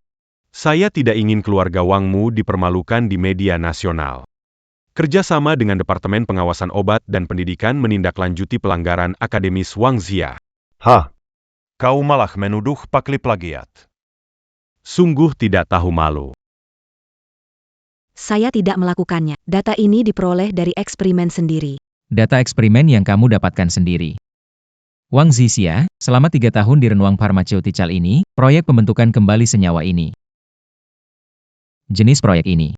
Saya tidak ingin keluarga Wangmu dipermalukan di media nasional. Kerjasama dengan Departemen Pengawasan Obat dan Pendidikan menindaklanjuti pelanggaran akademis Wang Xia. Hah? Kau malah menuduh Pakli plagiat. Sungguh tidak tahu malu. Saya tidak melakukannya. Data ini diperoleh dari eksperimen sendiri. Data eksperimen yang kamu dapatkan sendiri. Wang Zhixia, selama 3 tahun di Renwang Pharmaceutical ini, proyek pembentukan kembali senyawa ini. Jenis proyek ini.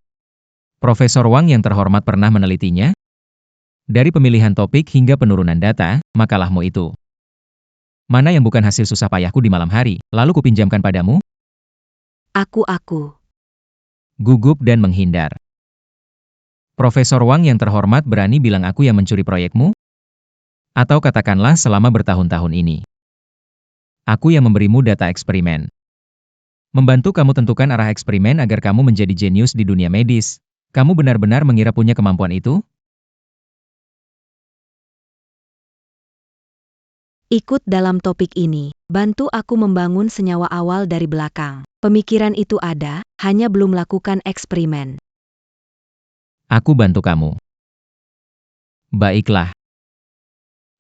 Profesor Wang yang terhormat pernah menelitinya? Dari pemilihan topik hingga penurunan data, makalahmu itu. Mana yang bukan hasil susah payahku di malam hari, lalu kupinjamkan padamu? Aku. Gugup dan menghindar. Profesor Wang yang terhormat berani bilang aku yang mencuri proyekmu? Atau katakanlah selama bertahun-tahun ini. Aku yang memberimu data eksperimen. Membantu kamu tentukan arah eksperimen agar kamu menjadi jenius di dunia medis. Kamu benar-benar mengira punya kemampuan itu? Ikut dalam topik ini. Bantu aku membangun senyawa awal dari belakang. Pemikiran itu ada, hanya belum lakukan eksperimen. Aku bantu kamu. Baiklah.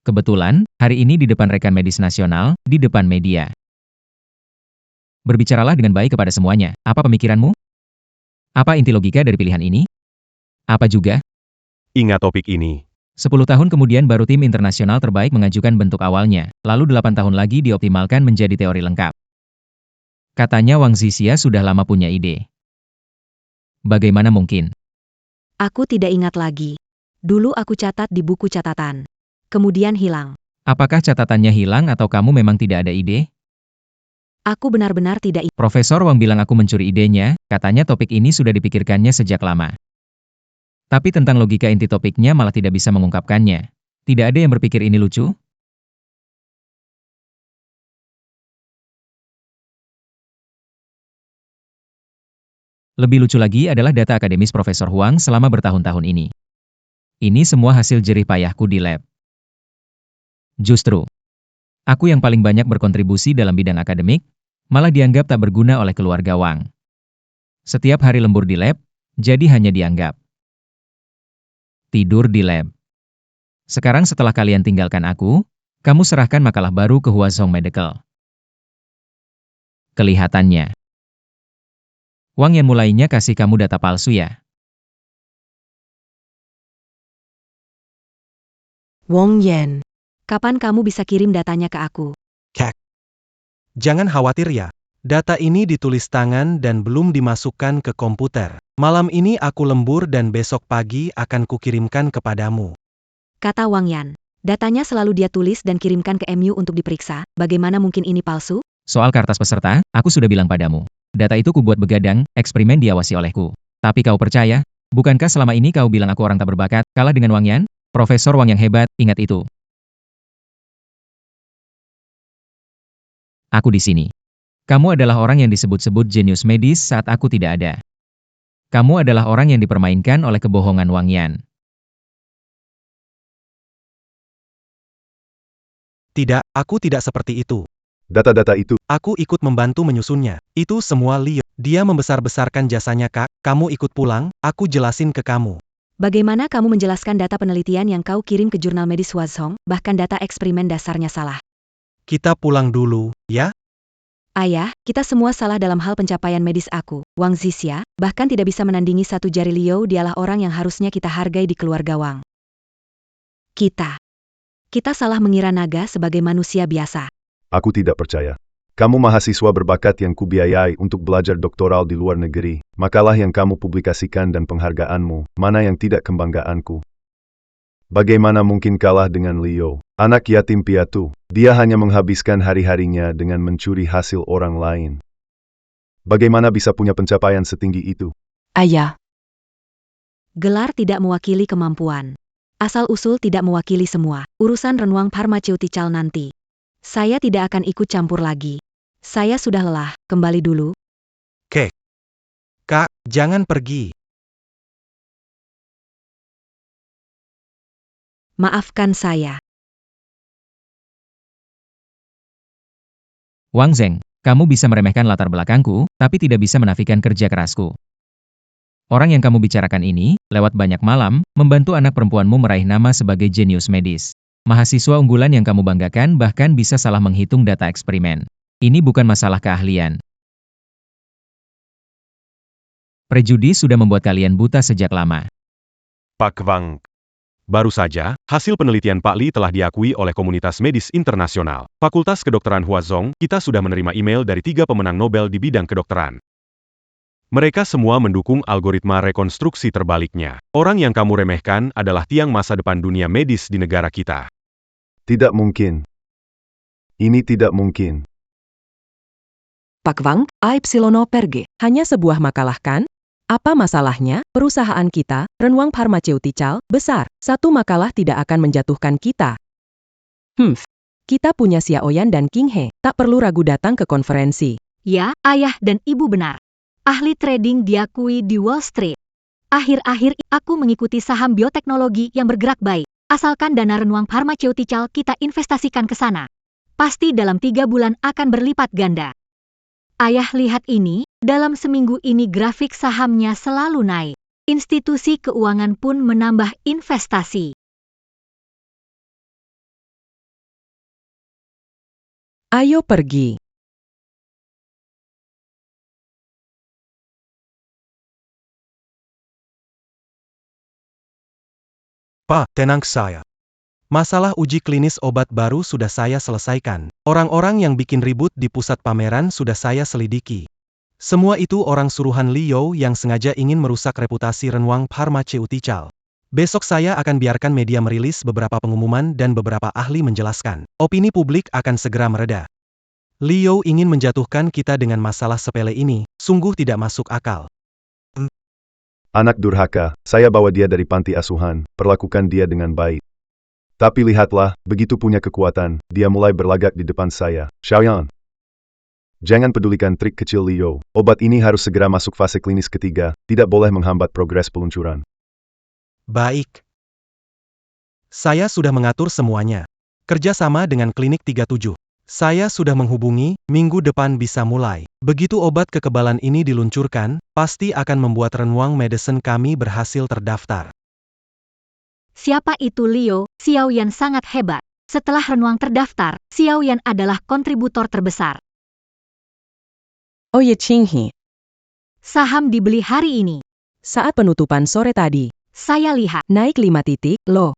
Kebetulan, hari ini di depan rekan medis nasional, di depan media. Berbicaralah dengan baik kepada semuanya. Apa pemikiranmu? Apa inti logika dari pilihan ini? Apa juga? Ingat topik ini. 10 tahun kemudian baru tim internasional terbaik mengajukan bentuk awalnya, lalu 8 tahun lagi dioptimalkan menjadi teori lengkap. Katanya Wang Zhixia sudah lama punya ide. Bagaimana mungkin? Aku tidak ingat lagi. Dulu aku catat di buku catatan. Kemudian hilang. Apakah catatannya hilang atau kamu memang tidak ada ide? Aku benar-benar tidak ingat. Profesor Wang bilang aku mencuri idenya, katanya topik ini sudah dipikirkannya sejak lama. Tapi tentang logika inti topiknya malah tidak bisa mengungkapkannya. Tidak ada yang berpikir ini lucu? Lebih lucu lagi adalah data akademis Profesor Huang selama bertahun-tahun ini. Ini semua hasil jerih payahku di lab. Justru, aku yang paling banyak berkontribusi dalam bidang akademik, malah dianggap tak berguna oleh keluarga Wang. Setiap hari lembur di lab, jadi hanya dianggap tidur di lab. Sekarang setelah kalian tinggalkan aku, kamu serahkan makalah baru ke Huazhong Medical. Kelihatannya, Wang yang mulainya kasih kamu data palsu ya? Wong Yan. Kapan kamu bisa kirim datanya ke aku? Jangan khawatir ya. Data ini ditulis tangan dan belum dimasukkan ke komputer. Malam ini aku lembur dan besok pagi akan kukirimkan kepadamu. Kata Wang Yan. Datanya selalu dia tulis dan kirimkan ke MU untuk diperiksa. Bagaimana mungkin ini palsu? Soal kertas peserta, aku sudah bilang padamu. Data itu kubuat begadang, eksperimen diawasi olehku. Tapi kau percaya? Bukankah selama ini kau bilang aku orang tak berbakat, kalah dengan Wang Yan? Profesor Wang yang hebat, ingat itu. Aku di sini. Kamu adalah orang yang disebut-sebut jenius medis saat aku tidak ada. Kamu adalah orang yang dipermainkan oleh kebohongan Wang Yan. Tidak, aku tidak seperti itu. Data-data itu, Aku ikut membantu menyusunnya. Itu semua Leo. Dia membesar-besarkan jasanya Kak. Kamu ikut pulang, aku jelasin ke kamu. Bagaimana kamu menjelaskan data penelitian yang kau kirim ke jurnal medis Huazhong, bahkan data eksperimen dasarnya salah? Kita pulang dulu, ya? Ayah, kita semua salah dalam hal pencapaian medis aku. Wang Zhixia, bahkan tidak bisa menandingi satu jari Liu, dialah orang yang harusnya kita hargai di keluarga Wang. Kita. Kita salah mengira naga sebagai manusia biasa. Aku tidak percaya. Kamu mahasiswa berbakat yang kubiayai untuk belajar doktoral di luar negeri. Makalah yang kamu publikasikan dan penghargaanmu, mana yang tidak kebanggaanku? Bagaimana mungkin kalah dengan Leo, anak yatim piatu? Dia hanya menghabiskan hari-harinya dengan mencuri hasil orang lain. Bagaimana bisa punya pencapaian setinggi itu? Ayah, Gelar tidak mewakili kemampuan. Asal-usul tidak mewakili semua. Urusan Renwang Pharmaceutical nanti. Saya tidak akan ikut campur lagi. Saya sudah lelah. Kembali dulu. Kak, jangan pergi. Maafkan saya. Wang Zheng, kamu bisa meremehkan latar belakangku, tapi tidak bisa menafikan kerja kerasku. Orang yang kamu bicarakan ini, lewat banyak malam, membantu anak perempuanmu meraih nama sebagai jenius medis. Mahasiswa unggulan yang kamu banggakan bahkan bisa salah menghitung data eksperimen. Ini bukan masalah keahlian. Prejudi sudah membuat kalian buta sejak lama. Pak Wang. Baru saja, hasil penelitian Pak Li telah diakui oleh komunitas medis internasional. Fakultas Kedokteran Huazhong, kita sudah menerima email dari 3 pemenang Nobel di bidang kedokteran. Mereka semua mendukung algoritma rekonstruksi terbaliknya. Orang yang kamu remehkan adalah tiang masa depan dunia medis di negara kita. Tidak mungkin. Ini tidak mungkin. Pak Wang, Aipsilono Perge. Hanya sebuah makalah kan? Apa masalahnya? Perusahaan kita, Renwang Pharmaceutical, besar. Satu makalah tidak akan menjatuhkan kita. Kita punya Xiaoyan dan King He. Tak perlu ragu datang ke konferensi. Ya, ayah dan ibu benar. Ahli trading diakui di Wall Street. Akhir-akhir aku mengikuti saham bioteknologi yang bergerak baik. Asalkan dana Renwang Pharmaceutical kita investasikan ke sana. Pasti dalam 3 bulan akan berlipat ganda. Ayah lihat ini, dalam seminggu ini grafik sahamnya selalu naik. Institusi keuangan pun menambah investasi. Ayo pergi. Pak, tenang saya. Masalah uji klinis obat baru sudah saya selesaikan. Orang-orang yang bikin ribut di pusat pameran sudah saya selidiki. Semua itu orang suruhan Leo yang sengaja ingin merusak reputasi Renwang Pharmaceutical. Besok saya akan biarkan media merilis beberapa pengumuman dan beberapa ahli menjelaskan. Opini publik akan segera mereda. Leo ingin menjatuhkan kita dengan masalah sepele ini, sungguh tidak masuk akal. Anak durhaka, saya bawa dia dari panti asuhan, perlakukan dia dengan baik. Tapi lihatlah, begitu punya kekuatan, dia mulai berlagak di depan saya. Xiaoyan. Jangan pedulikan trik kecil Leo. Obat ini harus segera masuk fase klinis ketiga, tidak boleh menghambat progres peluncuran. Baik. Saya sudah mengatur semuanya. Kerja sama dengan Klinik 37. Saya sudah menghubungi, minggu depan bisa mulai. Begitu obat kekebalan ini diluncurkan, pasti akan membuat Renwang Medicine kami berhasil terdaftar. Siapa itu Leo? Xiaoyan sangat hebat. Setelah Renwang terdaftar, Xiaoyan adalah kontributor terbesar. Oh ye Qinghe. Saham dibeli hari ini. Saat penutupan sore tadi, Saya lihat. naik 5 titik, loh.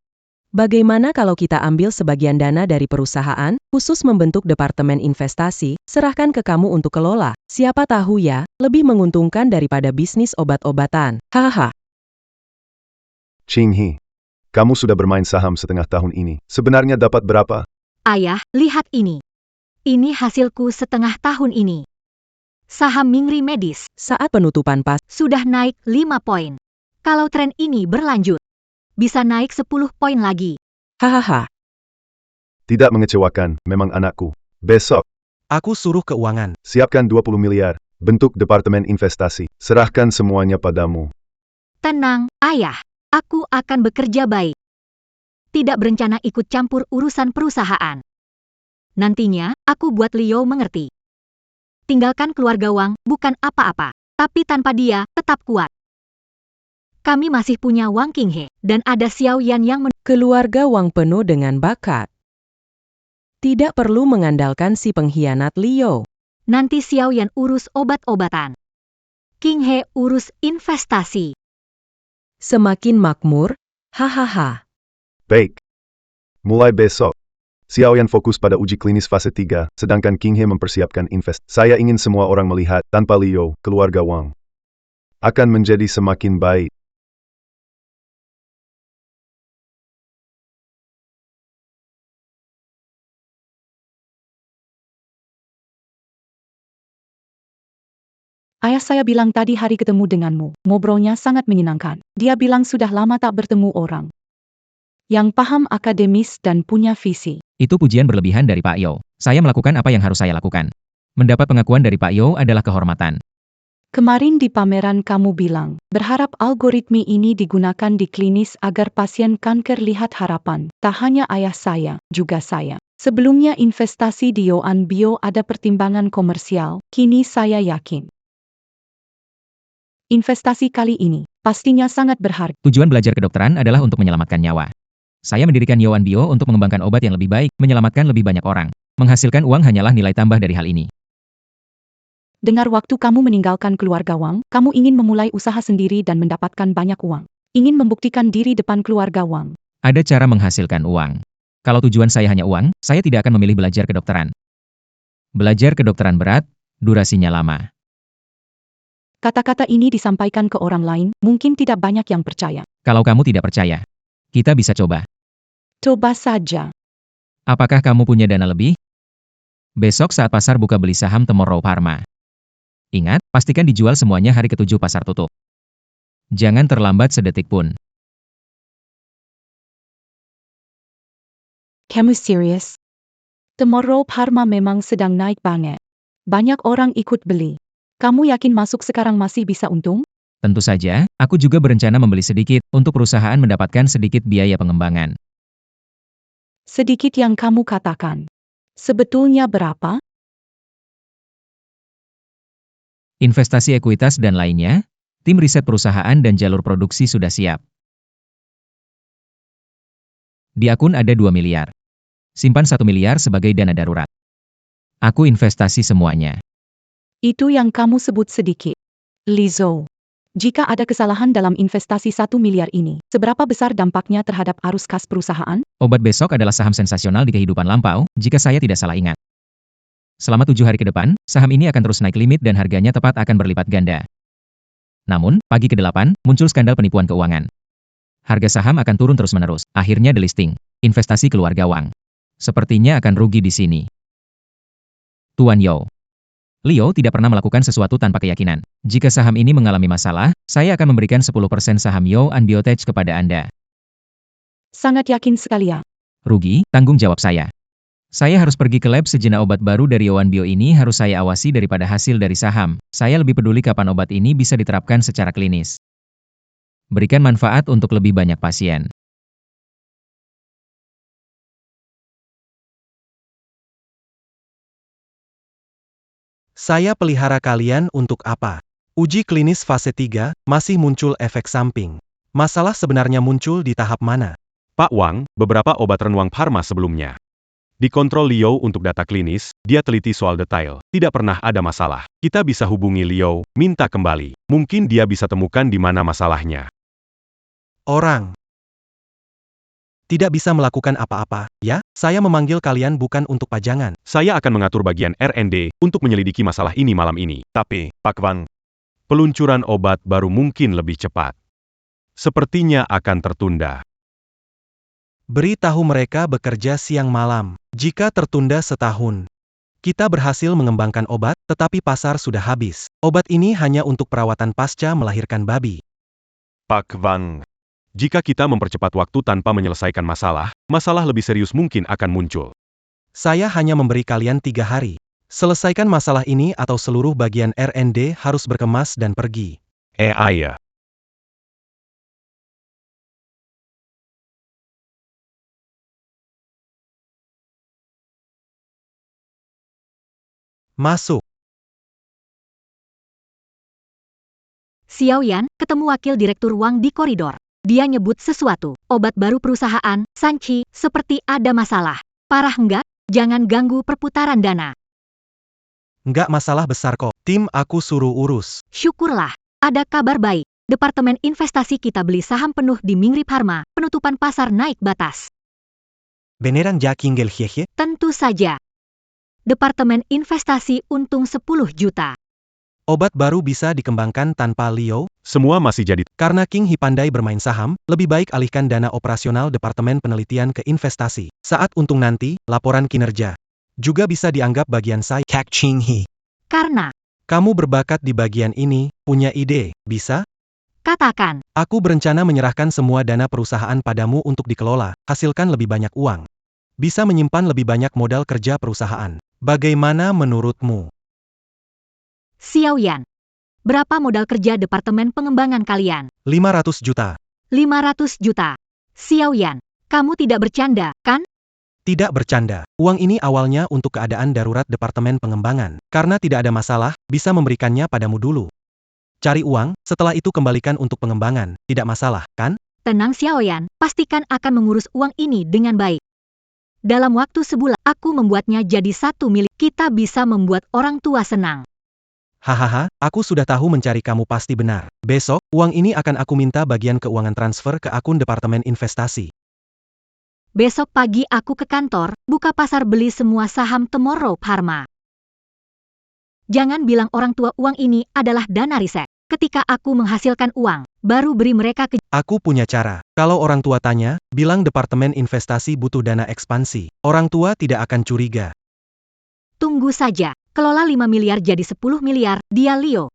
Bagaimana kalau kita ambil sebagian dana dari perusahaan, khusus membentuk departemen investasi, serahkan ke kamu untuk kelola. Siapa tahu ya, lebih menguntungkan daripada bisnis obat-obatan. Hahaha. Qinghe. Kamu sudah bermain saham setengah tahun ini. Sebenarnya dapat berapa? Ayah, lihat ini. Ini hasilku setengah tahun ini. Saham Mingri Medis Saat penutupan pas, sudah naik 5 poin. Kalau tren ini berlanjut, bisa naik 10 poin lagi. hahaha. Tidak mengecewakan, memang anakku. Besok, Aku suruh keuangan. siapkan 20 miliar, bentuk departemen investasi, serahkan semuanya padamu. Tenang, ayah. Aku akan bekerja baik. Tidak berencana ikut campur urusan perusahaan. Nantinya, aku buat Leo mengerti. Tinggalkan keluarga Wang bukan apa-apa, tapi tanpa dia, tetap kuat. Kami masih punya Wang Qinghe, dan ada Xiaoyan yang Keluarga Wang penuh dengan bakat. Tidak perlu mengandalkan si pengkhianat Leo. nanti Xiaoyan urus obat-obatan. Qinghe urus investasi. Semakin makmur, hahaha. Baik. Mulai besok. Xiaoyan fokus pada uji klinis fase 3, sedangkan King He mempersiapkan invest. Saya ingin semua orang melihat, tanpa Liu, keluarga Wang akan menjadi semakin baik. Ayah saya bilang tadi hari ketemu denganmu. Ngobrolnya sangat menyenangkan. Dia bilang sudah lama tak bertemu orang yang paham akademis dan punya visi. Itu pujian berlebihan dari Pak Yo. Saya melakukan apa yang harus saya lakukan. Mendapat pengakuan dari Pak Yo adalah kehormatan. Kemarin di pameran kamu bilang, berharap algoritmi ini digunakan di klinis agar pasien kanker lihat harapan. Tak hanya ayah saya, juga saya. Sebelumnya investasi di Yoan Bio ada pertimbangan komersial, kini saya yakin. Investasi kali ini, pastinya sangat berharga. Tujuan belajar kedokteran adalah untuk menyelamatkan nyawa. Saya mendirikan Yoan Bio untuk mengembangkan obat yang lebih baik, menyelamatkan lebih banyak orang. Menghasilkan uang hanyalah nilai tambah dari hal ini. Dengar waktu kamu meninggalkan keluarga Wang, kamu ingin memulai usaha sendiri dan mendapatkan banyak uang. Ingin membuktikan diri depan keluarga Wang. Ada cara menghasilkan uang. Kalau tujuan saya hanya uang, saya tidak akan memilih belajar kedokteran. Belajar kedokteran berat, durasinya lama. Kata-kata ini disampaikan ke orang lain, mungkin tidak banyak yang percaya. Kalau kamu tidak percaya, kita bisa coba. Coba saja. Apakah kamu punya dana lebih? Besok saat pasar buka beli saham Tomorrow Pharma. Ingat, pastikan dijual semuanya hari ke-7 pasar tutup. Jangan terlambat sedetik pun. Kamu serius? Tomorrow Pharma memang sedang naik banget. Banyak orang ikut beli. Kamu yakin masuk sekarang masih bisa untung? Tentu saja, aku juga berencana membeli sedikit, untuk perusahaan mendapatkan sedikit biaya pengembangan. Sedikit yang kamu katakan. Sebetulnya berapa? Investasi ekuitas dan lainnya, tim riset perusahaan dan jalur produksi sudah siap. Di akun ada 2 miliar. Simpan 1 miliar sebagai dana darurat. Aku investasi semuanya. Itu yang kamu sebut sedikit. Lizzo. Jika ada kesalahan dalam investasi 1 miliar ini, seberapa besar dampaknya terhadap arus kas perusahaan? Obat besok adalah saham sensasional di kehidupan lampau, jika saya tidak salah ingat. Selama 7 hari ke depan, saham ini akan terus naik limit dan harganya tepat akan berlipat ganda. Namun, pagi ke-8, muncul skandal penipuan keuangan. Harga saham akan turun terus-menerus, akhirnya delisting. Investasi keluarga Wang. Sepertinya akan rugi di sini. Tuan Yo. Leo tidak pernah melakukan sesuatu tanpa keyakinan. Jika saham ini mengalami masalah, saya akan memberikan 10% saham Yoan Biotech kepada Anda. Sangat yakin sekali ya. Rugi, tanggung jawab saya. Saya harus pergi ke lab sejenak. Obat baru dari Yoan Bio ini harus saya awasi daripada hasil dari saham. Saya lebih peduli kapan obat ini bisa diterapkan secara klinis. Berikan manfaat untuk lebih banyak pasien. Saya pelihara kalian untuk apa? Uji klinis fase 3, masih muncul efek samping. Masalah sebenarnya muncul di tahap mana? Pak Wang, beberapa obat Renwang Pharma sebelumnya dikontrol Liu untuk data klinis, dia teliti soal detail. Tidak pernah ada masalah. Kita bisa hubungi Liu, minta kembali. Mungkin dia bisa temukan di mana masalahnya. Orang tidak bisa melakukan apa-apa, ya? Saya memanggil kalian bukan untuk pajangan. Saya akan mengatur bagian R&D untuk menyelidiki masalah ini malam ini. Tapi, Pak Wang, peluncuran obat baru mungkin lebih cepat. Sepertinya akan tertunda. Beritahu mereka bekerja siang malam. Jika tertunda setahun, kita berhasil mengembangkan obat, tetapi pasar sudah habis. Obat ini hanya untuk perawatan pasca melahirkan babi. Pak Wang, jika kita mempercepat waktu tanpa menyelesaikan masalah, masalah lebih serius mungkin akan muncul. Saya hanya memberi kalian 3 hari. Selesaikan masalah ini atau seluruh bagian R&D harus berkemas dan pergi. Ayah. Masuk. Xiaoyan ketemu wakil direktur Wang di koridor. Dia nyebut sesuatu, obat baru perusahaan, Sanchi, seperti ada masalah. Parah enggak? Jangan ganggu perputaran dana. Nggak masalah besar kok. Tim aku suruh urus. Syukurlah, ada kabar baik. Departemen investasi kita beli saham penuh di Mingrip Pharma, penutupan pasar naik batas. Beneran ja kinggel hehe? Tentu saja. Departemen Investasi untung 10 juta. Obat baru bisa dikembangkan tanpa Leo? Semua masih jadi. Karena King Hee pandai bermain saham, lebih baik alihkan dana operasional Departemen Penelitian ke investasi. Saat untung nanti, laporan kinerja juga bisa dianggap bagian saya. Kak Ching Hee. Karena, Kamu berbakat di bagian ini, punya ide, bisa? katakan, Aku berencana menyerahkan semua dana perusahaan padamu untuk dikelola, hasilkan lebih banyak uang. Bisa menyimpan lebih banyak modal kerja perusahaan. Bagaimana menurutmu? Xiao Yan. Berapa modal kerja Departemen Pengembangan kalian? 500 juta. 500 juta. Xiao Yan, kamu tidak bercanda, kan? Tidak bercanda. Uang ini awalnya untuk keadaan darurat Departemen Pengembangan. Karena tidak ada masalah, bisa memberikannya padamu dulu. Cari uang, setelah itu kembalikan untuk pengembangan. Tidak masalah, kan? Tenang Xiao Yan, pastikan akan mengurus uang ini dengan baik. Dalam waktu sebulan, aku membuatnya jadi 1 miliar. Kita bisa membuat orang tua senang. Hahaha, aku sudah tahu mencari kamu pasti benar. Besok, uang ini akan aku minta bagian keuangan transfer ke akun Departemen Investasi. Besok pagi aku ke kantor, buka pasar beli semua saham Tomorrow Pharma. Jangan bilang orang tua uang ini adalah dana riset. Ketika aku menghasilkan uang, baru beri mereka ke... Aku punya cara. Kalau orang tua tanya, bilang Departemen Investasi butuh dana ekspansi. Orang tua tidak akan curiga. Tunggu saja, kelola 5 miliar jadi 10 miliar, dia Leo.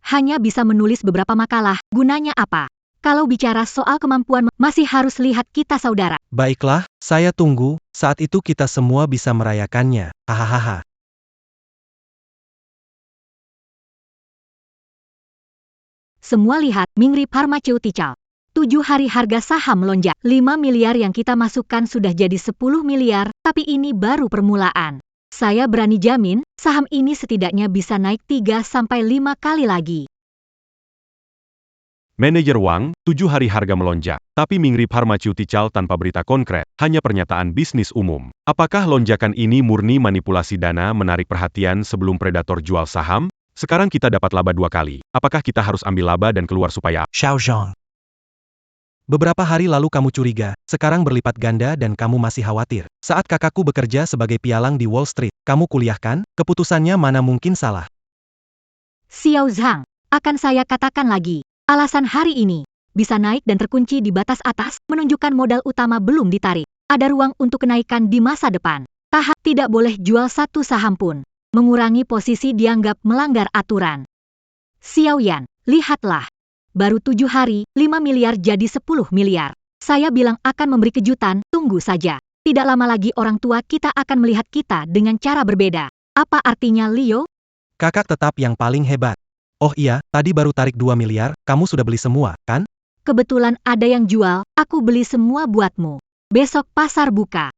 Hanya bisa menulis beberapa makalah, gunanya apa? Kalau bicara soal kemampuan, masih harus lihat kita saudara. Baiklah, saya tunggu, saat itu kita semua bisa merayakannya. Hahaha. Semua lihat, Mingri Pharmaceutical. 7 hari harga saham melonjak. 5 miliar yang kita masukkan sudah jadi 10 miliar, tapi ini baru permulaan. Saya berani jamin, saham ini setidaknya bisa naik 3-5 kali lagi. Manajer Wang, 7 hari harga melonjak. Tapi Mingri Pharmaceutical tanpa berita konkret, hanya pernyataan bisnis umum. Apakah lonjakan ini murni manipulasi dana menarik perhatian sebelum predator jual saham? Sekarang kita dapat laba 2 kali. Apakah kita harus ambil laba dan keluar supaya... Xiao Zhang. Beberapa hari lalu kamu curiga, sekarang berlipat ganda dan kamu masih khawatir. Saat kakakku bekerja sebagai pialang di Wall Street, kamu kuliah kan? Keputusannya mana mungkin salah. Xiao Zhang, akan saya katakan lagi. Alasan hari ini, bisa naik dan terkunci di batas atas, menunjukkan modal utama belum ditarik. Ada ruang untuk kenaikan di masa depan. Tahap tidak boleh jual satu saham pun. Mengurangi posisi dianggap melanggar aturan. Xiao Yan, lihatlah. Baru 7 hari, 5 miliar jadi 10 miliar. Saya bilang akan memberi kejutan, tunggu saja. Tidak lama lagi orang tua kita akan melihat kita dengan cara berbeda. Apa artinya Leo? Kakak tetap yang paling hebat. Oh iya, tadi baru tarik 2 miliar, kamu sudah beli semua, kan? Kebetulan ada yang jual, aku beli semua buatmu. Besok pasar buka.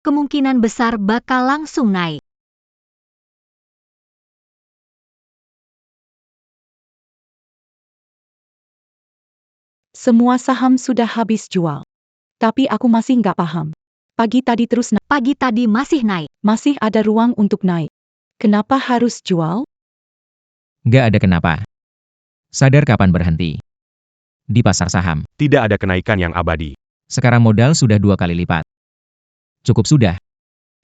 Kemungkinan besar bakal langsung naik. Semua saham sudah habis jual. Tapi aku masih nggak paham. Pagi tadi terus naik. Pagi tadi masih naik. Masih ada ruang untuk naik. Kenapa harus jual? Nggak ada kenapa. Sadar kapan berhenti. Di pasar saham, Tidak ada kenaikan yang abadi. sekarang modal sudah 2 kali lipat. Cukup sudah.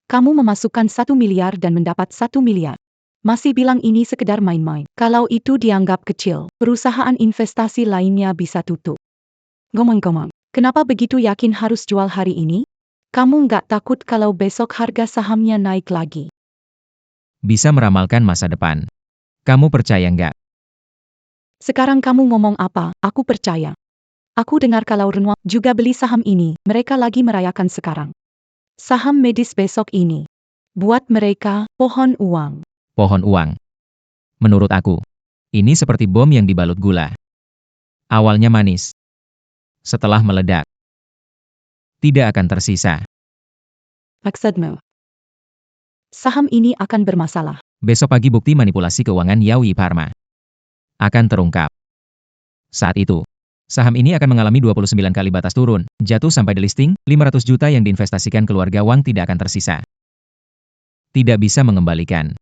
Kamu memasukkan 1 miliar dan mendapat 1 miliar. Masih bilang ini sekedar main-main. Kalau itu dianggap kecil, perusahaan investasi lainnya bisa tutup. Ngomong-ngomong, kenapa begitu yakin harus jual hari ini? Kamu nggak takut kalau besok harga sahamnya naik lagi? Bisa meramalkan masa depan. Kamu percaya nggak? Sekarang kamu ngomong apa? Aku percaya. Aku dengar kalau Renwa juga beli saham ini, mereka lagi merayakan sekarang. Saham medis besok ini. Buat mereka, pohon uang. Pohon uang. Menurut aku, ini seperti bom yang dibalut gula. Awalnya manis. Setelah meledak, tidak akan tersisa. Maksudmu? Saham ini akan bermasalah. Besok pagi bukti manipulasi keuangan Yaoi Pharma akan terungkap. Saat itu, saham ini akan mengalami 29 kali batas turun, jatuh sampai delisting, 500 juta yang diinvestasikan keluarga Wang tidak akan tersisa. Tidak bisa mengembalikan.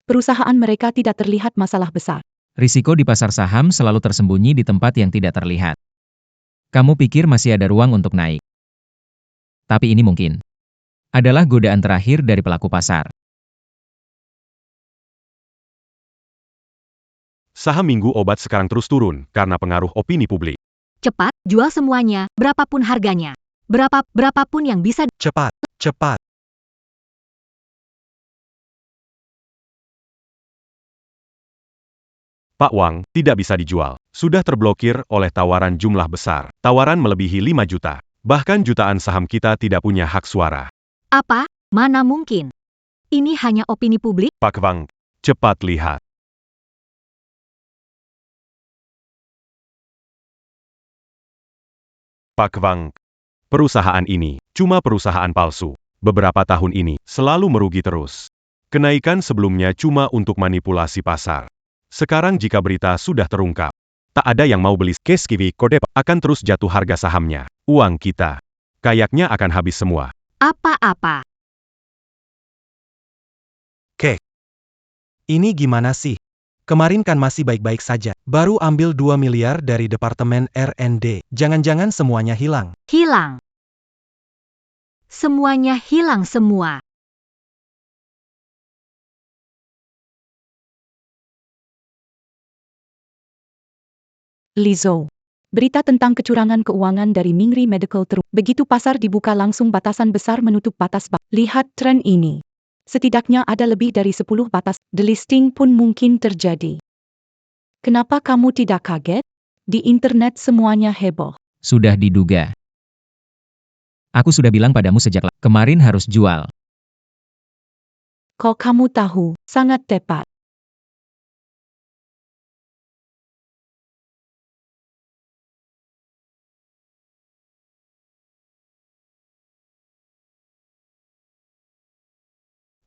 Perusahaan mereka tidak terlihat masalah besar. Risiko di pasar saham selalu tersembunyi di tempat yang tidak terlihat. Kamu pikir masih ada ruang untuk naik? Tapi ini mungkin adalah godaan terakhir dari pelaku pasar. Saham minggu obat sekarang terus turun karena pengaruh opini publik. Cepat, jual semuanya, berapapun harganya. Berapapun yang bisa. Cepat, cepat. Pak Wang, tidak bisa dijual. Sudah terblokir oleh tawaran jumlah besar. Tawaran melebihi 5 juta. Bahkan jutaan saham kita tidak punya hak suara. Apa? Mana mungkin? Ini hanya opini publik. Pak Wang, cepat lihat. Pak Wang, perusahaan ini cuma perusahaan palsu. Beberapa tahun ini selalu merugi terus. Kenaikan sebelumnya cuma untuk manipulasi pasar. Sekarang jika berita sudah terungkap, tak ada yang mau beli. Keskivi Kode akan terus jatuh harga sahamnya. Uang kita kayaknya akan habis semua. Apa-apa? Ini gimana sih? Kemarin kan masih baik-baik saja. Baru ambil 2 miliar dari Departemen R&D. Jangan-jangan semuanya hilang. Hilang. Semuanya hilang semua. Lizzo. Berita tentang kecurangan keuangan dari Mingri Medical terus. Begitu pasar dibuka langsung batasan besar menutup batas. Lihat tren ini. Setidaknya ada lebih dari 10 batas. Delisting pun mungkin terjadi. Kenapa kamu tidak kaget? Di internet semuanya heboh. Sudah diduga. Aku sudah bilang padamu sejak kemarin harus jual. Kok kamu tahu? Sangat tepat.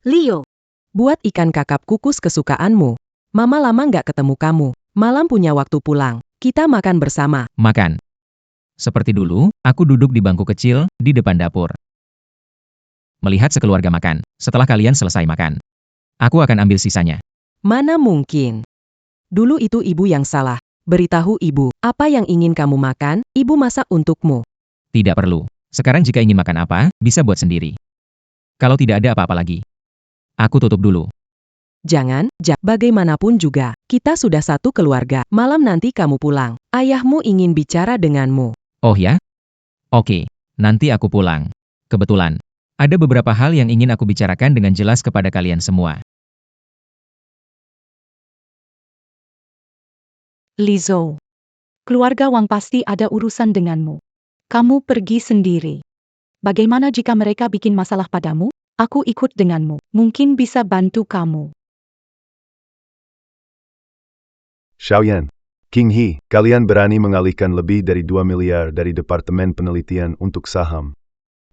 Leo, Buat ikan kakap kukus kesukaanmu. Mama lama nggak ketemu kamu. Malam punya waktu pulang. Kita makan bersama. Makan. Seperti dulu, aku duduk di bangku kecil, di depan dapur. Melihat sekeluarga makan. Setelah kalian selesai makan, aku akan ambil sisanya. Mana mungkin? Dulu itu ibu yang salah. Beritahu ibu, apa yang ingin kamu makan, ibu masak untukmu. Tidak perlu. Sekarang jika ingin makan apa, bisa buat sendiri. Kalau tidak ada apa-apa lagi, aku tutup dulu. Jangan, bagaimanapun juga, kita sudah satu keluarga. Malam nanti kamu pulang. Ayahmu ingin bicara denganmu. Oh ya? Oke, nanti aku pulang. Kebetulan, ada beberapa hal yang ingin aku bicarakan dengan jelas kepada kalian semua. Lizzo. Keluarga Wang pasti ada urusan denganmu. Kamu pergi sendiri. Bagaimana jika mereka bikin masalah padamu? Aku ikut denganmu. Mungkin bisa bantu kamu. Xiaoyan, King He, kalian berani mengalihkan lebih dari 2 miliar dari Departemen Penelitian untuk saham.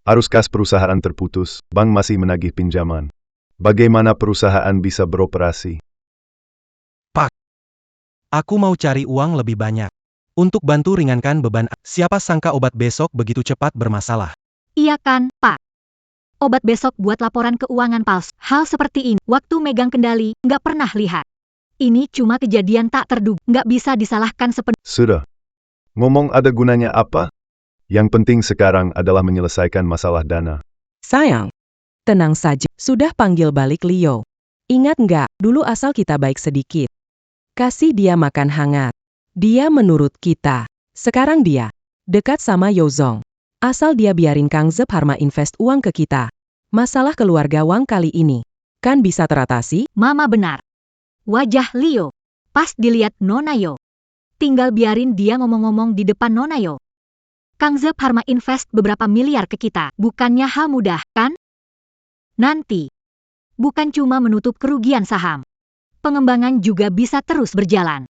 Arus kas perusahaan terputus, bank masih menagih pinjaman. Bagaimana perusahaan bisa beroperasi? Aku mau cari uang lebih banyak. Untuk bantu ringankan beban. Siapa sangka obat besok begitu cepat bermasalah. iya kan, Pak? Obat besok buat laporan keuangan palsu. Hal seperti ini, waktu megang kendali, nggak pernah lihat. Ini cuma kejadian tak terduga, nggak bisa disalahkan sepenuhnya. Sudah. Ngomong ada gunanya apa? Yang penting sekarang adalah menyelesaikan masalah dana. Sayang, tenang saja. Sudah panggil balik Leo. Ingat nggak, dulu asal kita baik sedikit. Kasih dia makan hangat. Dia menurut kita. Sekarang dia dekat sama Yozong. Asal dia biarin Kang Ze Pharma invest uang ke kita. Masalah keluarga Wang kali ini kan bisa teratasi. Mama benar. Wajah Leo. Pas dilihat Nona Yo. Tinggal biarin dia ngomong-ngomong di depan Nona Yo. Kang Ze Pharma invest beberapa miliar ke kita. Bukannya hal mudah, kan? Nanti. Bukan cuma menutup kerugian saham. Pengembangan juga bisa terus berjalan.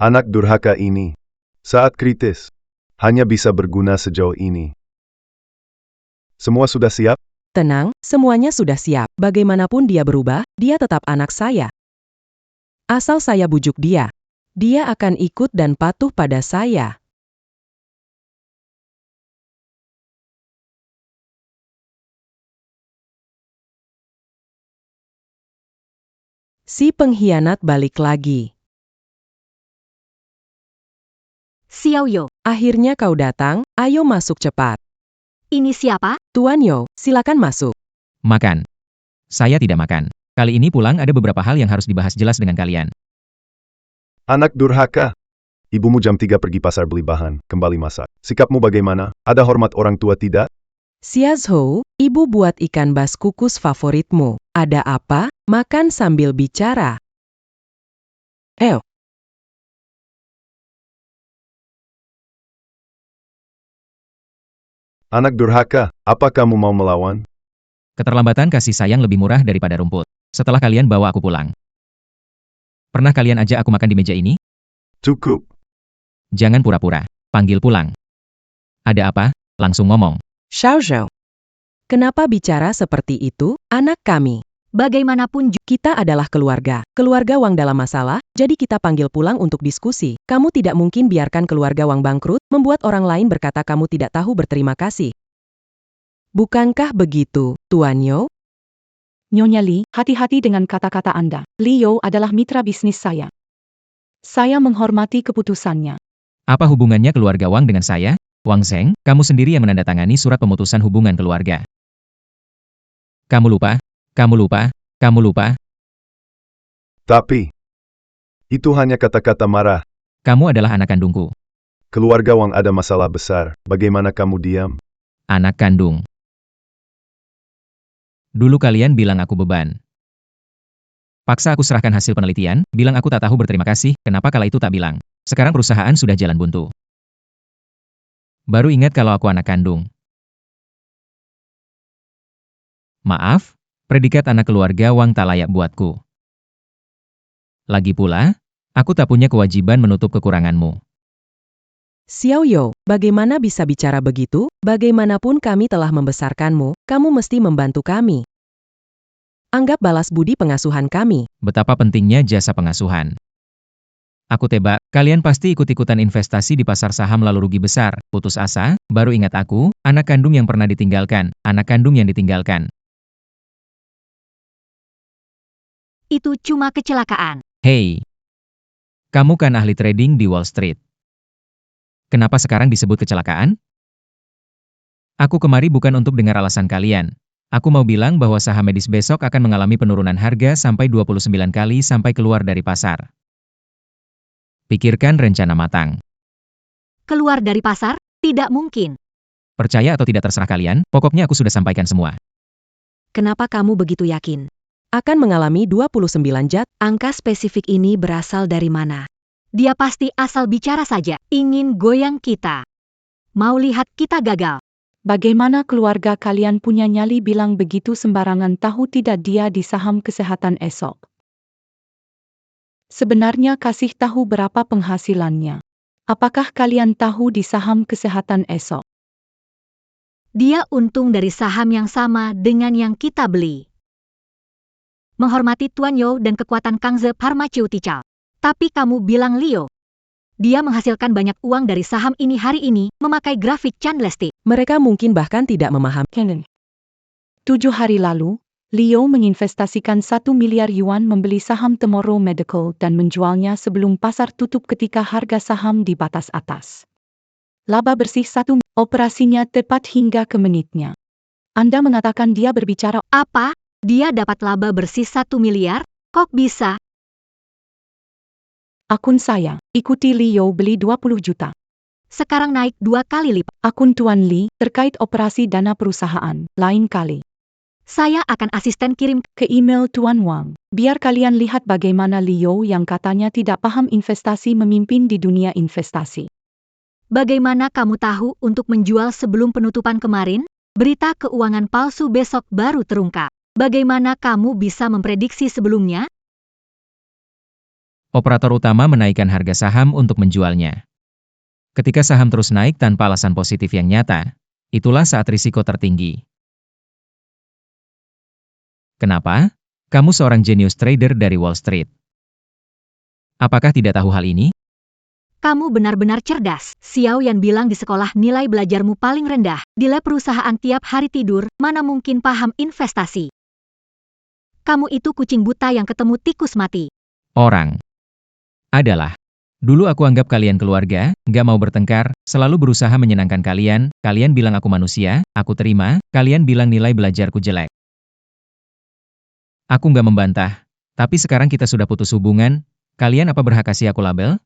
Anak durhaka ini, saat kritis, hanya bisa berguna sejauh ini. Semua sudah siap? Tenang, semuanya sudah siap. Bagaimanapun dia berubah, dia tetap anak saya. Asal saya bujuk dia, dia akan ikut dan patuh pada saya. Si pengkhianat balik lagi. Xiao Yo. Akhirnya kau datang, ayo masuk cepat. Ini siapa? Tuan Yo, silakan masuk. Makan. Saya tidak makan. Kali ini pulang ada beberapa hal yang harus dibahas jelas dengan kalian. Anak durhaka. Ibumu jam 3 pergi pasar beli bahan, kembali masak. Sikapmu bagaimana? Ada hormat orang tua tidak? Xiazhou, ibu buat ikan bas kukus favoritmu. Ada apa? Makan sambil bicara. Anak durhaka, apa kamu mau melawan? Keterlambatan kasih sayang lebih murah daripada rumput. Setelah kalian bawa aku pulang. Pernah kalian ajak aku makan di meja ini? Cukup. Jangan pura-pura. Panggil pulang. Ada apa? Langsung ngomong. Xiaozhou. Kenapa bicara seperti itu, anak kami? Bagaimanapun Kita adalah keluarga. Keluarga Wang dalam masalah, jadi kita panggil pulang untuk diskusi. Kamu tidak mungkin biarkan keluarga Wang bangkrut, membuat orang lain berkata kamu tidak tahu berterima kasih. Bukankah begitu, Tuan Yo? Nyonya Li, hati-hati dengan kata-kata Anda. Leo adalah mitra bisnis saya. Saya menghormati keputusannya. Apa hubungannya keluarga Wang dengan saya? Wang Zheng, kamu sendiri yang menandatangani surat pemutusan hubungan keluarga. Kamu lupa? Kamu lupa? Kamu lupa? Tapi, itu hanya kata-kata marah. Kamu adalah anak kandungku. Keluarga Wang ada masalah besar. Bagaimana kamu diam? Anak kandung. Dulu kalian bilang aku beban. Paksa aku serahkan hasil penelitian, bilang aku tak tahu berterima kasih, kenapa kala itu tak bilang? Sekarang perusahaan sudah jalan buntu. Baru ingat kalau aku anak kandung. Maaf, predikat anak keluarga Wang tak layak buatku. Lagi pula, aku tak punya kewajiban menutup kekuranganmu. Xiao Yo, bagaimana bisa bicara begitu? Bagaimanapun kami telah membesarkanmu, kamu mesti membantu kami. Anggap balas budi pengasuhan kami. Betapa pentingnya jasa pengasuhan. Aku tebak, kalian pasti ikut-ikutan investasi di pasar saham lalu rugi besar, putus asa, baru ingat aku, anak kandung yang pernah ditinggalkan, anak kandung yang ditinggalkan. itu cuma kecelakaan. Hei, kamu kan ahli trading di Wall Street. Kenapa sekarang disebut kecelakaan? Aku kemari bukan untuk dengar alasan kalian. Aku mau bilang bahwa saham medis besok akan mengalami penurunan harga sampai 29 kali sampai keluar dari pasar. Pikirkan rencana matang. Keluar dari pasar? Tidak mungkin. Percaya atau tidak terserah kalian, pokoknya aku sudah sampaikan semua. Kenapa kamu begitu yakin? Akan mengalami 29 jat. Angka spesifik ini berasal dari mana? Dia pasti asal bicara saja, ingin goyang kita. Mau lihat kita gagal. Bagaimana keluarga kalian punya nyali bilang begitu sembarangan tahu tidak dia di saham kesehatan esok? Sebenarnya kasih tahu berapa penghasilannya. Apakah kalian tahu di saham kesehatan esok? Dia untung dari saham yang sama dengan yang kita beli. Menghormati Tuan Yo dan kekuatan Kangze Pharmaceutical. Tapi kamu bilang Leo. Dia menghasilkan banyak uang dari saham ini hari ini, memakai grafik candlestick. Mereka mungkin bahkan tidak memahami. 7 hari lalu, Leo menginvestasikan 1 miliar yuan membeli saham Tomorrow Medical dan menjualnya sebelum pasar tutup ketika harga saham di batas atas. Laba bersih 1, operasinya tepat hingga ke menitnya. Anda mengatakan dia berbicara. Apa? Dia dapat laba bersih 1 miliar? Kok bisa? Akun saya, ikuti Leo beli 20 juta. Sekarang naik 2 kali lipat. Akun Tuan Li, terkait operasi dana perusahaan, lain kali. Saya akan asisten kirim Ke email Tuan Wang, biar kalian lihat bagaimana Leo yang katanya tidak paham investasi memimpin di dunia investasi. Bagaimana kamu tahu untuk menjual sebelum penutupan kemarin? Berita keuangan palsu besok baru terungkap. Bagaimana kamu bisa memprediksi sebelumnya? Operator utama menaikkan harga saham untuk menjualnya. Ketika saham terus naik tanpa alasan positif yang nyata, itulah saat risiko tertinggi. Kenapa? Kamu seorang jenius trader dari Wall Street. Apakah tidak tahu hal ini? Kamu benar-benar cerdas. Xiao Yan bilang di sekolah nilai belajarmu paling rendah. Di lab perusahaan tiap hari tidur, mana mungkin paham investasi. Kamu itu kucing buta yang ketemu tikus mati. Orang adalah Dulu aku anggap kalian keluarga, nggak mau bertengkar, selalu berusaha menyenangkan kalian, kalian bilang aku manusia, aku terima, kalian bilang nilai belajarku jelek. Aku nggak membantah. Tapi sekarang kita sudah putus hubungan, kalian apa berhak kasih aku label?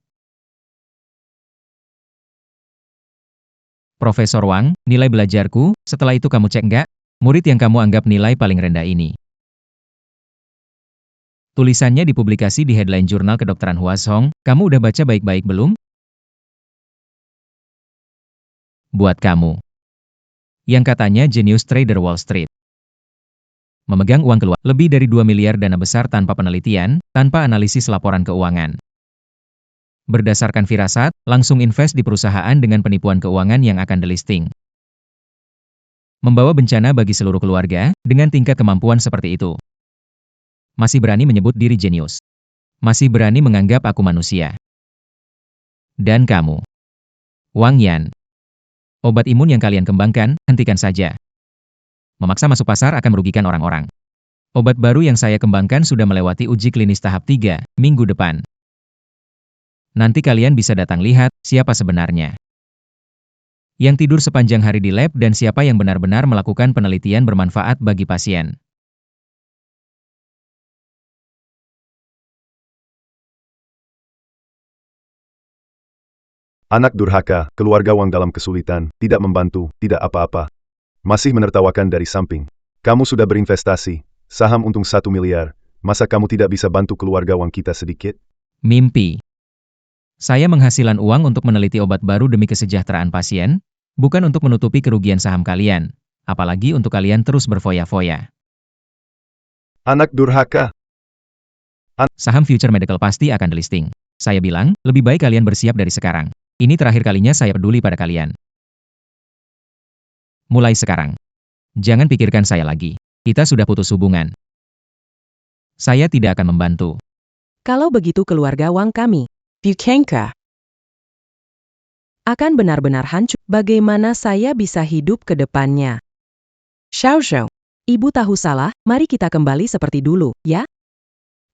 Profesor Wang, nilai belajarku, setelah itu kamu cek nggak? Murid yang kamu anggap nilai paling rendah ini. Tulisannya dipublikasi di headline jurnal kedokteran Huazhong, kamu udah baca baik-baik belum? Buat kamu. Yang katanya jenius trader Wall Street. Memegang uang keluar lebih dari 2 miliar dana besar tanpa penelitian, tanpa analisis laporan keuangan. Berdasarkan firasat, langsung invest di perusahaan dengan penipuan keuangan yang akan delisting. Membawa bencana bagi seluruh keluarga, dengan tingkat kemampuan seperti itu. Masih berani menyebut diri jenius. Masih berani menganggap aku manusia. Dan kamu. Wang Yan. Obat imun yang kalian kembangkan, hentikan saja. Memaksa masuk pasar akan merugikan orang-orang. Obat baru yang saya kembangkan sudah melewati uji klinis tahap 3, minggu depan. Nanti kalian bisa datang lihat, siapa sebenarnya. Yang tidur sepanjang hari di lab dan siapa yang benar-benar melakukan penelitian bermanfaat bagi pasien. Anak durhaka, keluarga Wang dalam kesulitan, tidak membantu, tidak apa-apa. Masih menertawakan dari samping. Kamu sudah berinvestasi, saham untung 1 miliar, masa kamu tidak bisa bantu keluarga Wang kita sedikit? Mimpi. Saya menghasilan uang untuk meneliti obat baru demi kesejahteraan pasien, bukan untuk menutupi kerugian saham kalian, apalagi untuk kalian terus berfoya-foya. Anak durhaka. Saham Future Medical pasti akan delisting. Saya bilang, lebih baik kalian bersiap dari sekarang. Ini terakhir kalinya saya peduli pada kalian. Mulai sekarang. Jangan pikirkan saya lagi. Kita sudah putus hubungan. Saya tidak akan membantu. Kalau begitu keluarga Wang kami, Bukanka, akan benar-benar hancur. Bagaimana saya bisa hidup ke depannya? Xiao Zhou, ibu tahu salah, mari kita kembali seperti dulu, ya?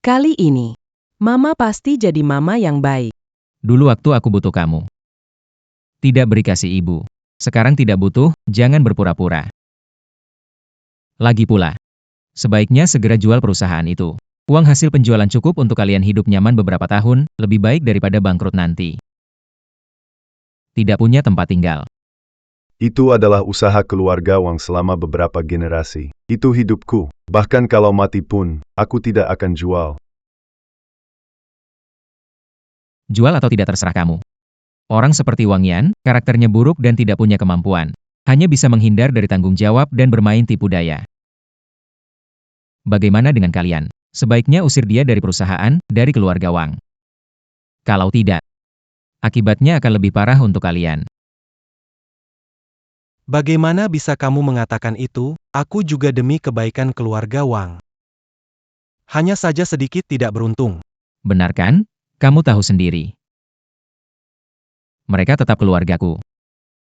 Kali ini, mama pasti jadi mama yang baik. Dulu waktu aku butuh kamu. Tidak beri kasih ibu. Sekarang tidak butuh, jangan berpura-pura. Lagi pula, sebaiknya segera jual perusahaan itu. Uang hasil penjualan cukup untuk kalian hidup nyaman beberapa tahun, lebih baik daripada bangkrut nanti. Tidak punya tempat tinggal. Itu adalah usaha keluarga Wang selama beberapa generasi. Itu hidupku. Bahkan kalau mati pun, aku tidak akan jual. Jual atau tidak terserah kamu. Orang seperti Wang Yan, karakternya buruk dan tidak punya kemampuan. Hanya bisa menghindar dari tanggung jawab dan bermain tipu daya. Bagaimana dengan kalian? Sebaiknya usir dia dari perusahaan, dari keluarga Wang. Kalau tidak, akibatnya akan lebih parah untuk kalian. Bagaimana bisa kamu mengatakan itu? Aku juga demi kebaikan keluarga Wang. Hanya saja sedikit tidak beruntung. Benar kan? Kamu tahu sendiri. Mereka tetap keluargaku.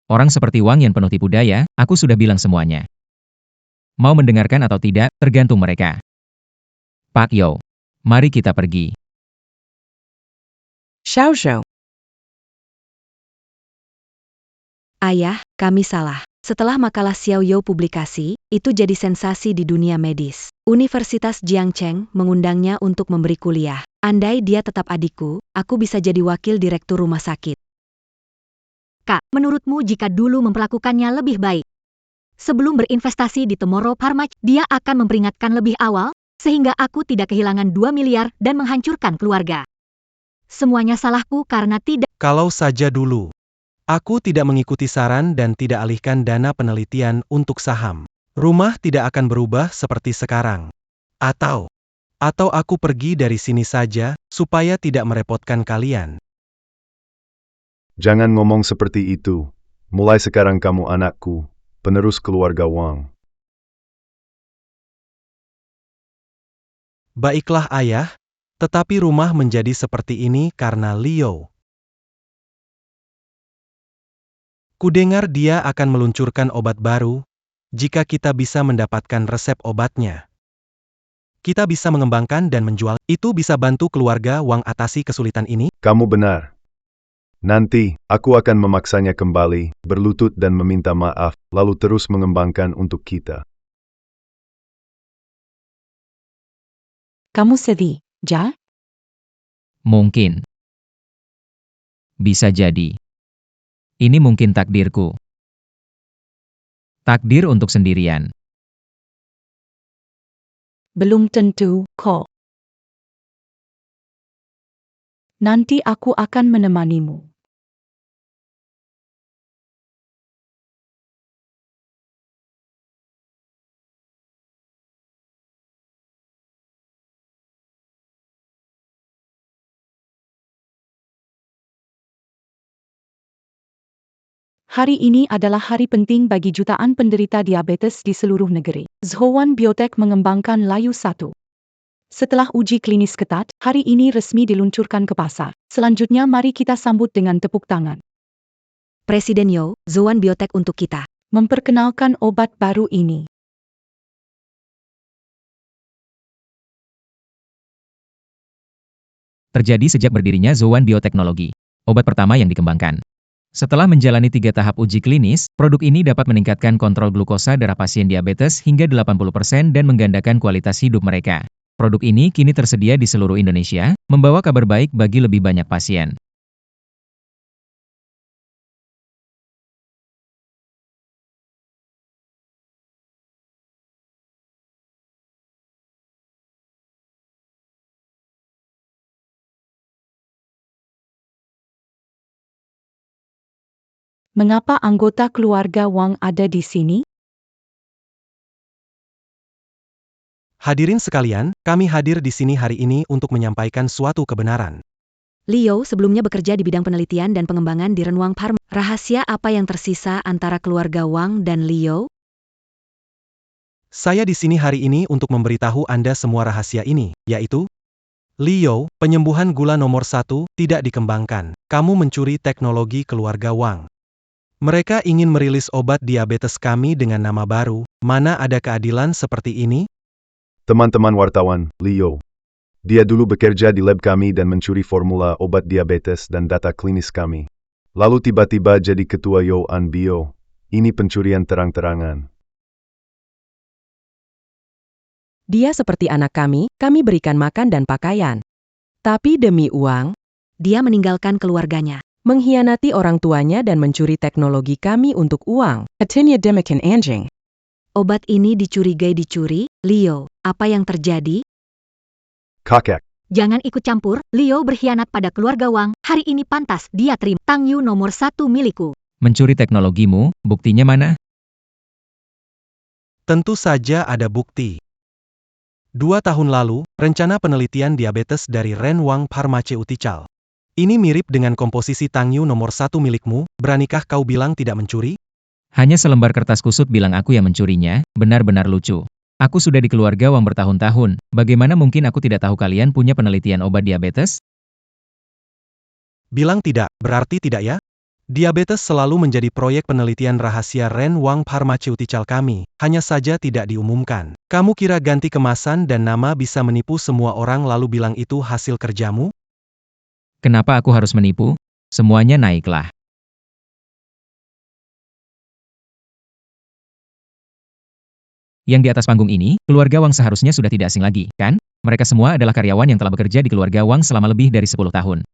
Orang seperti Wang yang penuh tipu daya, aku sudah bilang semuanya. Mau mendengarkan atau tidak, tergantung mereka. Pak Yo, mari kita pergi. Xiao Zhou, Ayah, kami salah. Setelah makalah Xiao You publikasi, itu jadi sensasi di dunia medis. Universitas Jiangcheng mengundangnya untuk memberi kuliah. Andai dia tetap adikku, aku bisa jadi wakil direktur rumah sakit. Kak, menurutmu jika dulu memperlakukannya lebih baik? Sebelum berinvestasi di Tomorrow Pharma, dia akan memperingatkan lebih awal, sehingga aku tidak kehilangan 2 miliar dan menghancurkan keluarga. Semuanya salahku karena tidak. Kalau saja dulu. Aku tidak mengikuti saran dan tidak alihkan dana penelitian untuk saham. Rumah tidak akan berubah seperti sekarang. Atau aku pergi dari sini saja, supaya tidak merepotkan kalian. Jangan ngomong seperti itu. Mulai sekarang kamu anakku, penerus keluarga Wang. Baiklah ayah, tetapi rumah menjadi seperti ini karena Liu. Kudengar dia akan meluncurkan obat baru, jika kita bisa mendapatkan resep obatnya. Kita bisa mengembangkan dan menjual, itu bisa bantu keluarga Wang atasi kesulitan ini. Kamu benar. Nanti, aku akan memaksanya kembali, berlutut dan meminta maaf, lalu terus mengembangkan untuk kita. Kamu sedih, Ja? Mungkin. Bisa jadi. Ini mungkin takdirku. Takdir untuk sendirian. Belum tentu, kok. Nanti aku akan menemanimu. Hari ini adalah hari penting bagi jutaan penderita diabetes di seluruh negeri. Zhowan Biotech mengembangkan Layu 1. Setelah uji klinis ketat, hari ini resmi diluncurkan ke pasar. Selanjutnya mari kita sambut dengan tepuk tangan. Presiden Yo, Zhowan Biotech untuk kita. Memperkenalkan obat baru ini. Terjadi sejak berdirinya Zhowan Bioteknologi, obat pertama yang dikembangkan. Setelah menjalani 3 tahap uji klinis, produk ini dapat meningkatkan kontrol glukosa darah pasien diabetes hingga 80% dan menggandakan kualitas hidup mereka. Produk ini kini tersedia di seluruh Indonesia, membawa kabar baik bagi lebih banyak pasien. Mengapa anggota keluarga Wang ada di sini? Hadirin sekalian, kami hadir di sini hari ini untuk menyampaikan suatu kebenaran. Liu sebelumnya bekerja di bidang penelitian dan pengembangan di Renwang Pharma. Rahasia apa yang tersisa antara keluarga Wang dan Liu? Saya di sini hari ini untuk memberitahu Anda semua rahasia ini, yaitu Liu, penyembuhan gula nomor 1, tidak dikembangkan. Kamu mencuri teknologi keluarga Wang. Mereka ingin merilis obat diabetes kami dengan nama baru. Mana ada keadilan seperti ini? Teman-teman wartawan, Leo. Dia dulu bekerja di lab kami dan mencuri formula obat diabetes dan data klinis kami. Lalu tiba-tiba jadi ketua Yoan Bio. Ini pencurian terang-terangan. Dia seperti anak kami berikan makan dan pakaian. Tapi demi uang, Dia meninggalkan keluarganya. mengkhianati orang tuanya dan mencuri teknologi kami untuk uang. Hatinya demikian anjing. Obat ini dicuri. Liu, apa yang terjadi? Kakek. Jangan ikut campur, Liu berkhianat pada keluarga Wang, hari ini pantas dia terima. Tang Yu nomor 1 milikku. Mencuri teknologimu, buktinya mana? Tentu saja ada bukti. 2 tahun lalu, rencana penelitian diabetes dari Renwang Pharmaceutical. Ini mirip dengan komposisi Tang Yu nomor 1 milikmu, beranikah kau bilang tidak mencuri? Hanya selembar kertas kusut bilang aku yang mencurinya, benar-benar lucu. Aku sudah di keluarga Wang bertahun-tahun, bagaimana mungkin aku tidak tahu kalian punya penelitian obat diabetes? Bilang tidak, berarti tidak ya? Diabetes selalu menjadi proyek penelitian rahasia Renwang Pharmaceutical kami, hanya saja tidak diumumkan. Kamu kira ganti kemasan dan nama bisa menipu semua orang lalu bilang itu hasil kerjamu? Kenapa aku harus menipu? Semuanya naiklah. Yang di atas panggung ini, keluarga Wang seharusnya sudah tidak asing lagi, kan? Mereka semua adalah karyawan yang telah bekerja di keluarga Wang selama lebih dari 10 tahun.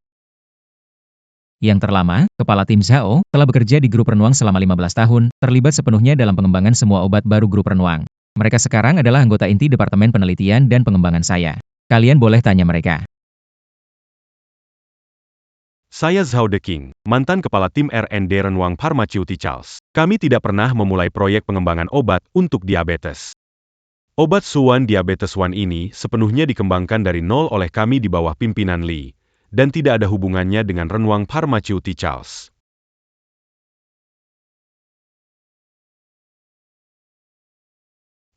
Yang terlama, kepala tim Zhao, telah bekerja di grup Renwang selama 15 tahun, terlibat sepenuhnya dalam pengembangan semua obat baru grup Renwang. Mereka sekarang adalah anggota inti Departemen Penelitian dan Pengembangan saya. Kalian boleh tanya mereka. Saya Zhao The King, mantan kepala tim R&D Renwang Pharmaceuticals. Kami tidak pernah memulai proyek pengembangan obat untuk diabetes. Obat Zhowan Diabetes One ini sepenuhnya dikembangkan dari nol oleh kami di bawah pimpinan Li, dan tidak ada hubungannya dengan Renwang Pharmaceuticals.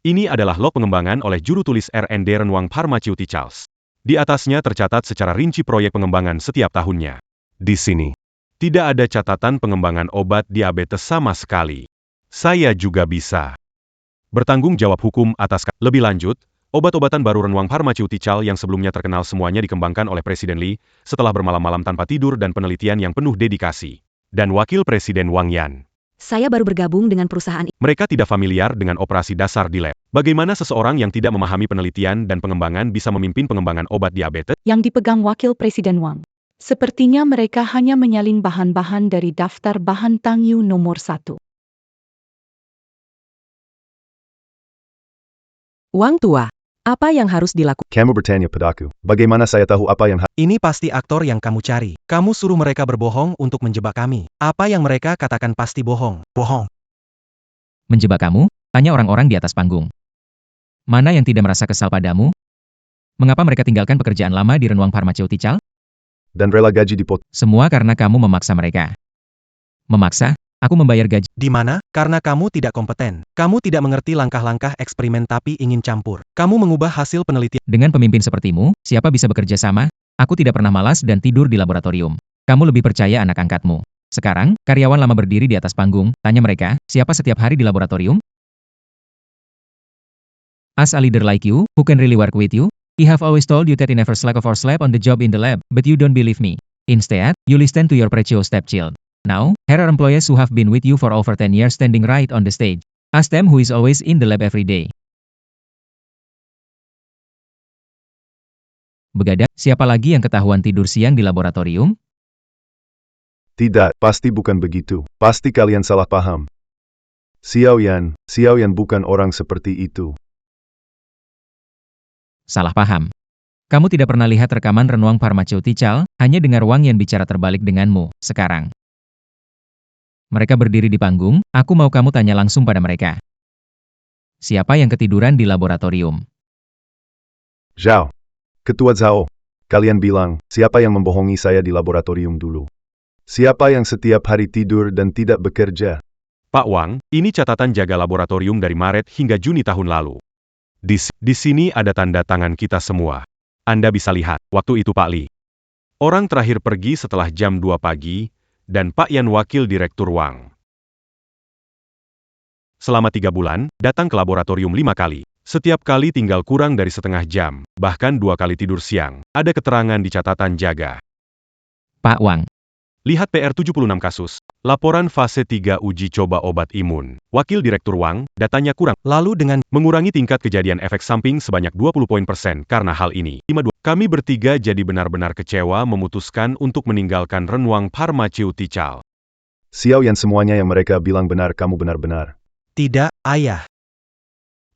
Ini adalah log pengembangan oleh juru tulis R&D Renwang Pharmaceuticals. Di atasnya tercatat secara rinci proyek pengembangan setiap tahunnya. Di sini, tidak ada catatan pengembangan obat diabetes sama sekali. Saya juga bisa bertanggung jawab hukum atas. Lebih lanjut, Obat-obatan baru Renwang Pharmaceutical yang sebelumnya terkenal semuanya dikembangkan oleh Presiden Li, setelah bermalam-malam tanpa tidur dan penelitian yang penuh dedikasi. Dan Wakil Presiden Wang Yan. Saya baru bergabung dengan perusahaan ini. Mereka tidak familiar dengan operasi dasar di lab. Bagaimana seseorang yang tidak memahami penelitian dan pengembangan bisa memimpin pengembangan obat diabetes? Yang dipegang Wakil Presiden Wang. Sepertinya mereka hanya menyalin bahan-bahan dari daftar bahan Tangyu nomor 1. Wang tua, apa yang harus dilakukan? Kamu bertanya padaku, bagaimana saya tahu apa yang Ini pasti aktor yang kamu cari. Kamu suruh mereka berbohong untuk menjebak kami. Apa yang mereka katakan pasti bohong. Bohong. Menjebak kamu? Tanya orang-orang di atas panggung. Mana yang tidak merasa kesal padamu? Mengapa mereka tinggalkan pekerjaan lama di Renwang Pharmaceutical? dan rela gaji dipotong? Semua karena kamu memaksa mereka. Memaksa? Aku membayar gaji. Di mana? Karena kamu tidak kompeten. Kamu tidak mengerti langkah-langkah eksperimen tapi ingin campur. Kamu mengubah hasil penelitian. Dengan pemimpin sepertimu, siapa bisa bekerja sama? Aku tidak pernah malas dan tidur di laboratorium. Kamu lebih percaya anak angkatmu. Sekarang, karyawan lama berdiri di atas panggung, tanya mereka, siapa setiap hari di laboratorium? As a leader like you, who can really work with you? I have always told you that I never slack or slept on the job in the lab, but you don't believe me. Instead, you listen to your precious stepchild. Now, here are employees who have been with you for over 10 years standing right on the stage. Ask them who is always in the lab every day. Begadang, siapa lagi yang ketahuan tidur siang di laboratorium? Tidak, pasti bukan begitu. Pasti kalian salah paham. Xiao Yan bukan orang seperti itu. Salah paham. Kamu tidak pernah lihat rekaman Renwang Pharmaceutical, hanya dengar Wang Yan bicara terbalik denganmu, sekarang. Mereka berdiri di panggung, aku mau kamu tanya langsung pada mereka. Siapa yang ketiduran di laboratorium? Zhao. Ketua Zhao. Kalian bilang, siapa yang membohongi saya di laboratorium dulu? Siapa yang setiap hari tidur dan tidak bekerja? Pak Wang, ini catatan jaga laboratorium dari Maret hingga Juni tahun lalu. Di sini ada tanda tangan kita semua. Anda bisa lihat, waktu itu Pak Li. Orang terakhir pergi setelah jam 2 pagi, dan Pak Yan wakil direktur Wang. Selama 3 bulan, datang ke laboratorium 5 kali. Setiap kali tinggal kurang dari setengah jam, bahkan 2 kali tidur siang. Ada keterangan di catatan jaga. Pak Wang. Lihat PR 76 kasus. Laporan fase 3 uji coba obat imun. Wakil Direktur Wang, datanya kurang. Lalu dengan Mengurangi tingkat kejadian efek samping sebanyak 20 poin persen karena hal ini. 52. Kami bertiga jadi benar-benar kecewa memutuskan untuk meninggalkan Renwang Pharmaceutical. Xiao Yan semuanya yang mereka bilang benar kamu benar-benar. tidak, ayah.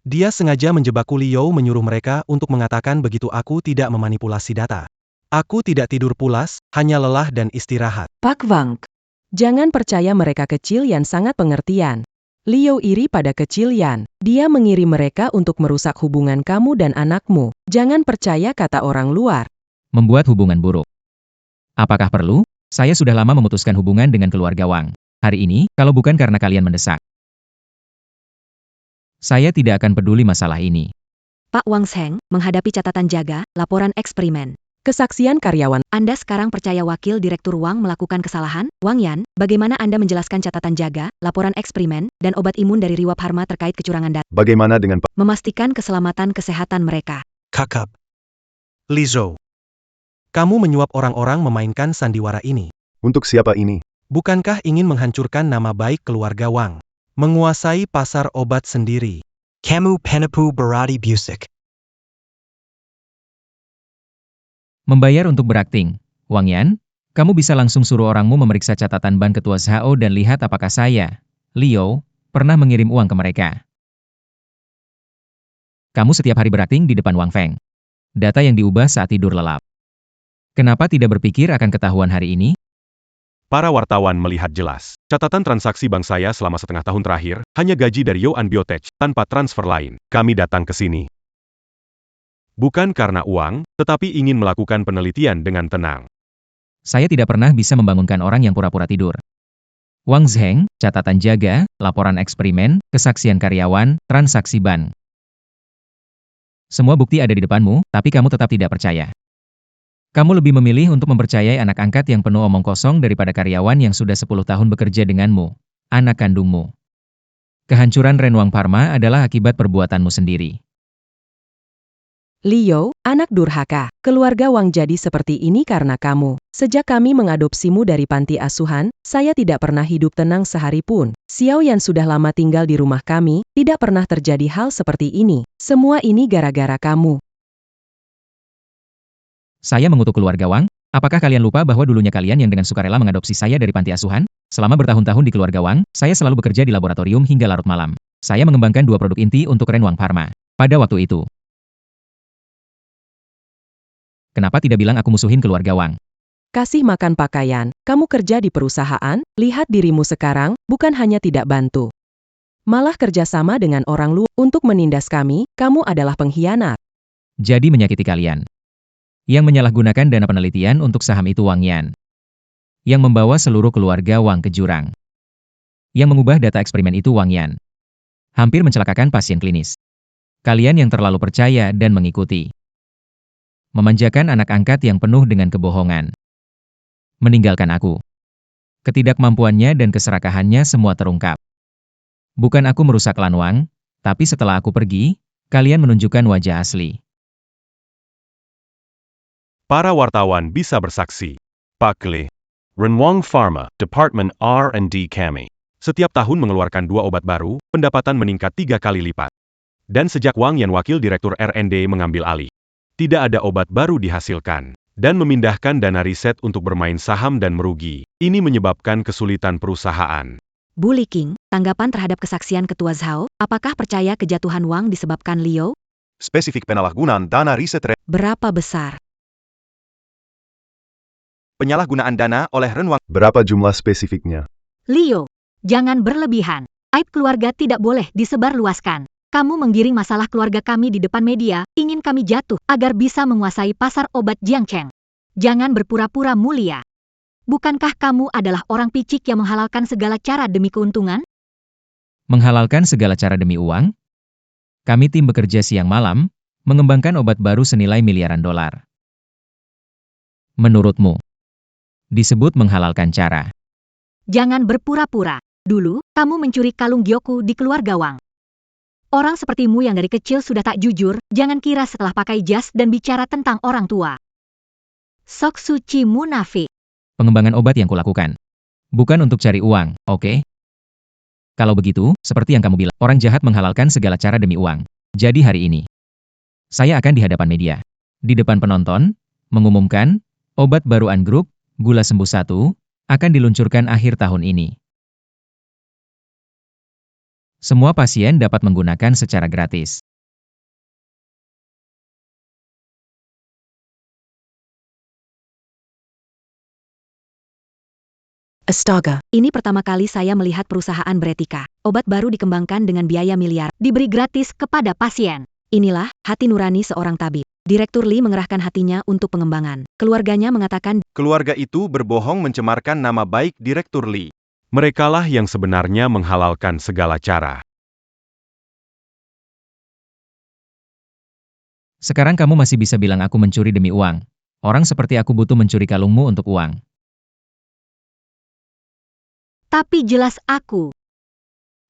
Dia sengaja menjebakku. Liu menyuruh mereka untuk mengatakan begitu aku tidak memanipulasi data. Aku tidak tidur pulas, hanya lelah dan istirahat. Pak Wang, jangan percaya mereka kecil yang sangat pengertian. Liu iri pada kecil Yan. Dia mengirim mereka untuk merusak hubungan kamu dan anakmu. Jangan percaya kata orang luar. Membuat hubungan buruk. Apakah perlu? Saya sudah lama memutuskan hubungan dengan keluarga Wang. Hari ini, kalau bukan karena kalian mendesak. Saya tidak akan peduli masalah ini. Pak Wang Sheng, menghadapi catatan jaga, laporan eksperimen. Kesaksian karyawan. Anda sekarang percaya Wakil Direktur Wang melakukan kesalahan? Wang Yan, bagaimana Anda menjelaskan catatan jaga, laporan eksperimen, dan obat imun dari Riwa Pharma terkait kecurangan data? Bagaimana dengan Pak? Memastikan keselamatan kesehatan mereka. Kakap. Lizhou. Kamu menyuap orang-orang memainkan sandiwara ini. Untuk siapa ini? Bukankah ingin menghancurkan nama baik keluarga Wang? Menguasai pasar obat sendiri. Kamu penipu berarti busuk. Membayar untuk berakting. Wang Yan, kamu bisa langsung suruh orangmu memeriksa catatan ban ketua Zhao dan lihat apakah saya, Liu, pernah mengirim uang ke mereka. Kamu setiap hari berakting di depan Wang Feng. Data yang diubah saat tidur lelap. Kenapa tidak berpikir akan ketahuan hari ini? Para wartawan melihat jelas. Catatan transaksi bank saya selama setengah tahun terakhir, hanya gaji dari Yoan Biotech, tanpa transfer lain. Kami datang ke sini. Bukan karena uang, tetapi ingin melakukan penelitian dengan tenang. Saya tidak pernah bisa membangunkan orang yang pura-pura tidur. Wang Zheng, catatan jaga, laporan eksperimen, kesaksian karyawan, transaksi ban. Semua bukti ada di depanmu, tapi kamu tetap tidak percaya. Kamu lebih memilih untuk mempercayai anak angkat yang penuh omong kosong daripada karyawan yang sudah 10 tahun bekerja denganmu, anak kandungmu. Kehancuran Renwang Pharma adalah akibat perbuatanmu sendiri. Leo, anak durhaka, keluarga Wang jadi seperti ini karena kamu. Sejak kami mengadopsimu dari panti asuhan, saya tidak pernah hidup tenang sehari pun. Xiao Yan sudah lama tinggal di rumah kami, tidak pernah terjadi hal seperti ini. Semua ini gara-gara kamu. Saya mengutuk keluarga Wang? Apakah kalian lupa bahwa dulunya kalian yang dengan sukarela mengadopsi saya dari panti asuhan? Selama bertahun-tahun di keluarga Wang, saya selalu bekerja di laboratorium hingga larut malam. Saya mengembangkan 2 produk inti untuk Ren Wang Pharma. Pada waktu itu, kenapa tidak bilang aku musuhin keluarga Wang? Kasih makan pakaian, kamu kerja di perusahaan, lihat dirimu sekarang, bukan hanya tidak bantu. Malah kerjasama dengan orang luar untuk menindas kami, kamu adalah pengkhianat. Jadi menyakiti kalian. Yang menyalahgunakan dana penelitian untuk saham itu Wang Yan. Yang membawa seluruh keluarga Wang ke jurang. Yang mengubah data eksperimen itu Wang Yan. Hampir mencelakakan pasien klinis. Kalian yang terlalu percaya dan mengikuti. Memanjakan anak angkat yang penuh dengan kebohongan. Meninggalkan aku. Ketidakmampuannya dan keserakahannya semua terungkap. Bukan aku merusak Lan Wang, tapi setelah aku pergi, kalian menunjukkan wajah asli. Para wartawan bisa bersaksi. Pak Li, Ren Wang Pharma, Department R&D kami. Setiap tahun mengeluarkan 2 obat baru, pendapatan meningkat 3 kali lipat. Dan sejak Wang Yan wakil direktur R&D mengambil alih, tidak ada obat baru dihasilkan. Dan memindahkan dana riset untuk bermain saham dan merugi. Ini menyebabkan kesulitan perusahaan. Bu Li King, tanggapan terhadap kesaksian Ketua Zhao, apakah percaya kejatuhan Wang disebabkan Leo? Spesifik penyalahgunaan dana riset Berapa besar? Penyalahgunaan dana oleh Ren Wang. Berapa jumlah spesifiknya? Leo, jangan berlebihan. Aib keluarga tidak boleh disebarluaskan. Kamu menggiring masalah keluarga kami di depan media, ingin kami jatuh agar bisa menguasai pasar obat Jiangcheng. Jangan berpura-pura mulia. Bukankah kamu adalah orang picik yang menghalalkan segala cara demi keuntungan? Menghalalkan segala cara demi uang? Kami tim bekerja siang malam, mengembangkan obat baru senilai miliaran dolar. Menurutmu, disebut menghalalkan cara? Jangan berpura-pura. Dulu, kamu mencuri kalung Gyoku di keluarga Wang. Orang sepertimu yang dari kecil sudah tak jujur, jangan kira setelah pakai jas dan bicara tentang orang tua. Sok suci munafik. Pengembangan obat yang kulakukan. Bukan untuk cari uang, oke? Kalau begitu, seperti yang kamu bilang, orang jahat menghalalkan segala cara demi uang. Jadi hari ini, saya akan di hadapan media, di depan penonton, mengumumkan, obat baru An Group, Gula Sembuh 1, akan diluncurkan akhir tahun ini. Semua pasien dapat menggunakan secara gratis. Astaga, Ini pertama kali saya melihat perusahaan beretika. Obat baru dikembangkan dengan biaya miliar, Diberi gratis kepada pasien. Inilah hati nurani seorang tabib. Direktur Li mengerahkan hatinya untuk pengembangan. Keluarganya mengatakan, Keluarga itu berbohong mencemarkan nama baik Direktur Li. Merekalah yang sebenarnya menghalalkan segala cara. Sekarang kamu masih bisa bilang aku mencuri demi uang. Orang seperti aku butuh mencuri kalungmu untuk uang. Tapi jelas aku.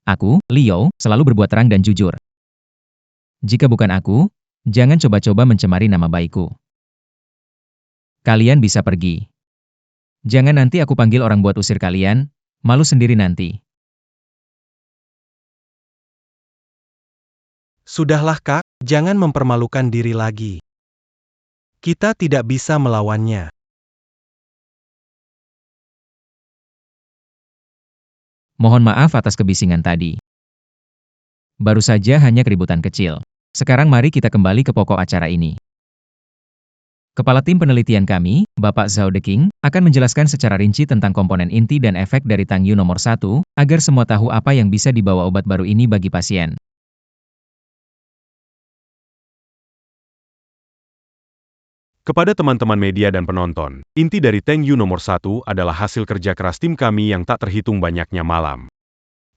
Aku, Leo, selalu berbuat terang dan jujur. Jika bukan aku, jangan coba-coba mencemari nama baikku. Kalian bisa pergi. Jangan nanti aku panggil orang buat usir kalian, malu sendiri nanti. Sudahlah Kak, jangan mempermalukan diri lagi. Kita tidak bisa melawannya. Mohon maaf atas kebisingan tadi. Baru saja hanya keributan kecil. Sekarang mari kita kembali ke pokok acara ini. Kepala tim penelitian kami, Bapak Zhao Deking, akan menjelaskan secara rinci tentang komponen inti dan efek dari Tangyu nomor 1, agar semua tahu apa yang bisa dibawa obat baru ini bagi pasien. Kepada teman-teman media dan penonton, inti dari Tangyu nomor 1 adalah hasil kerja keras tim kami yang tak terhitung banyaknya malam.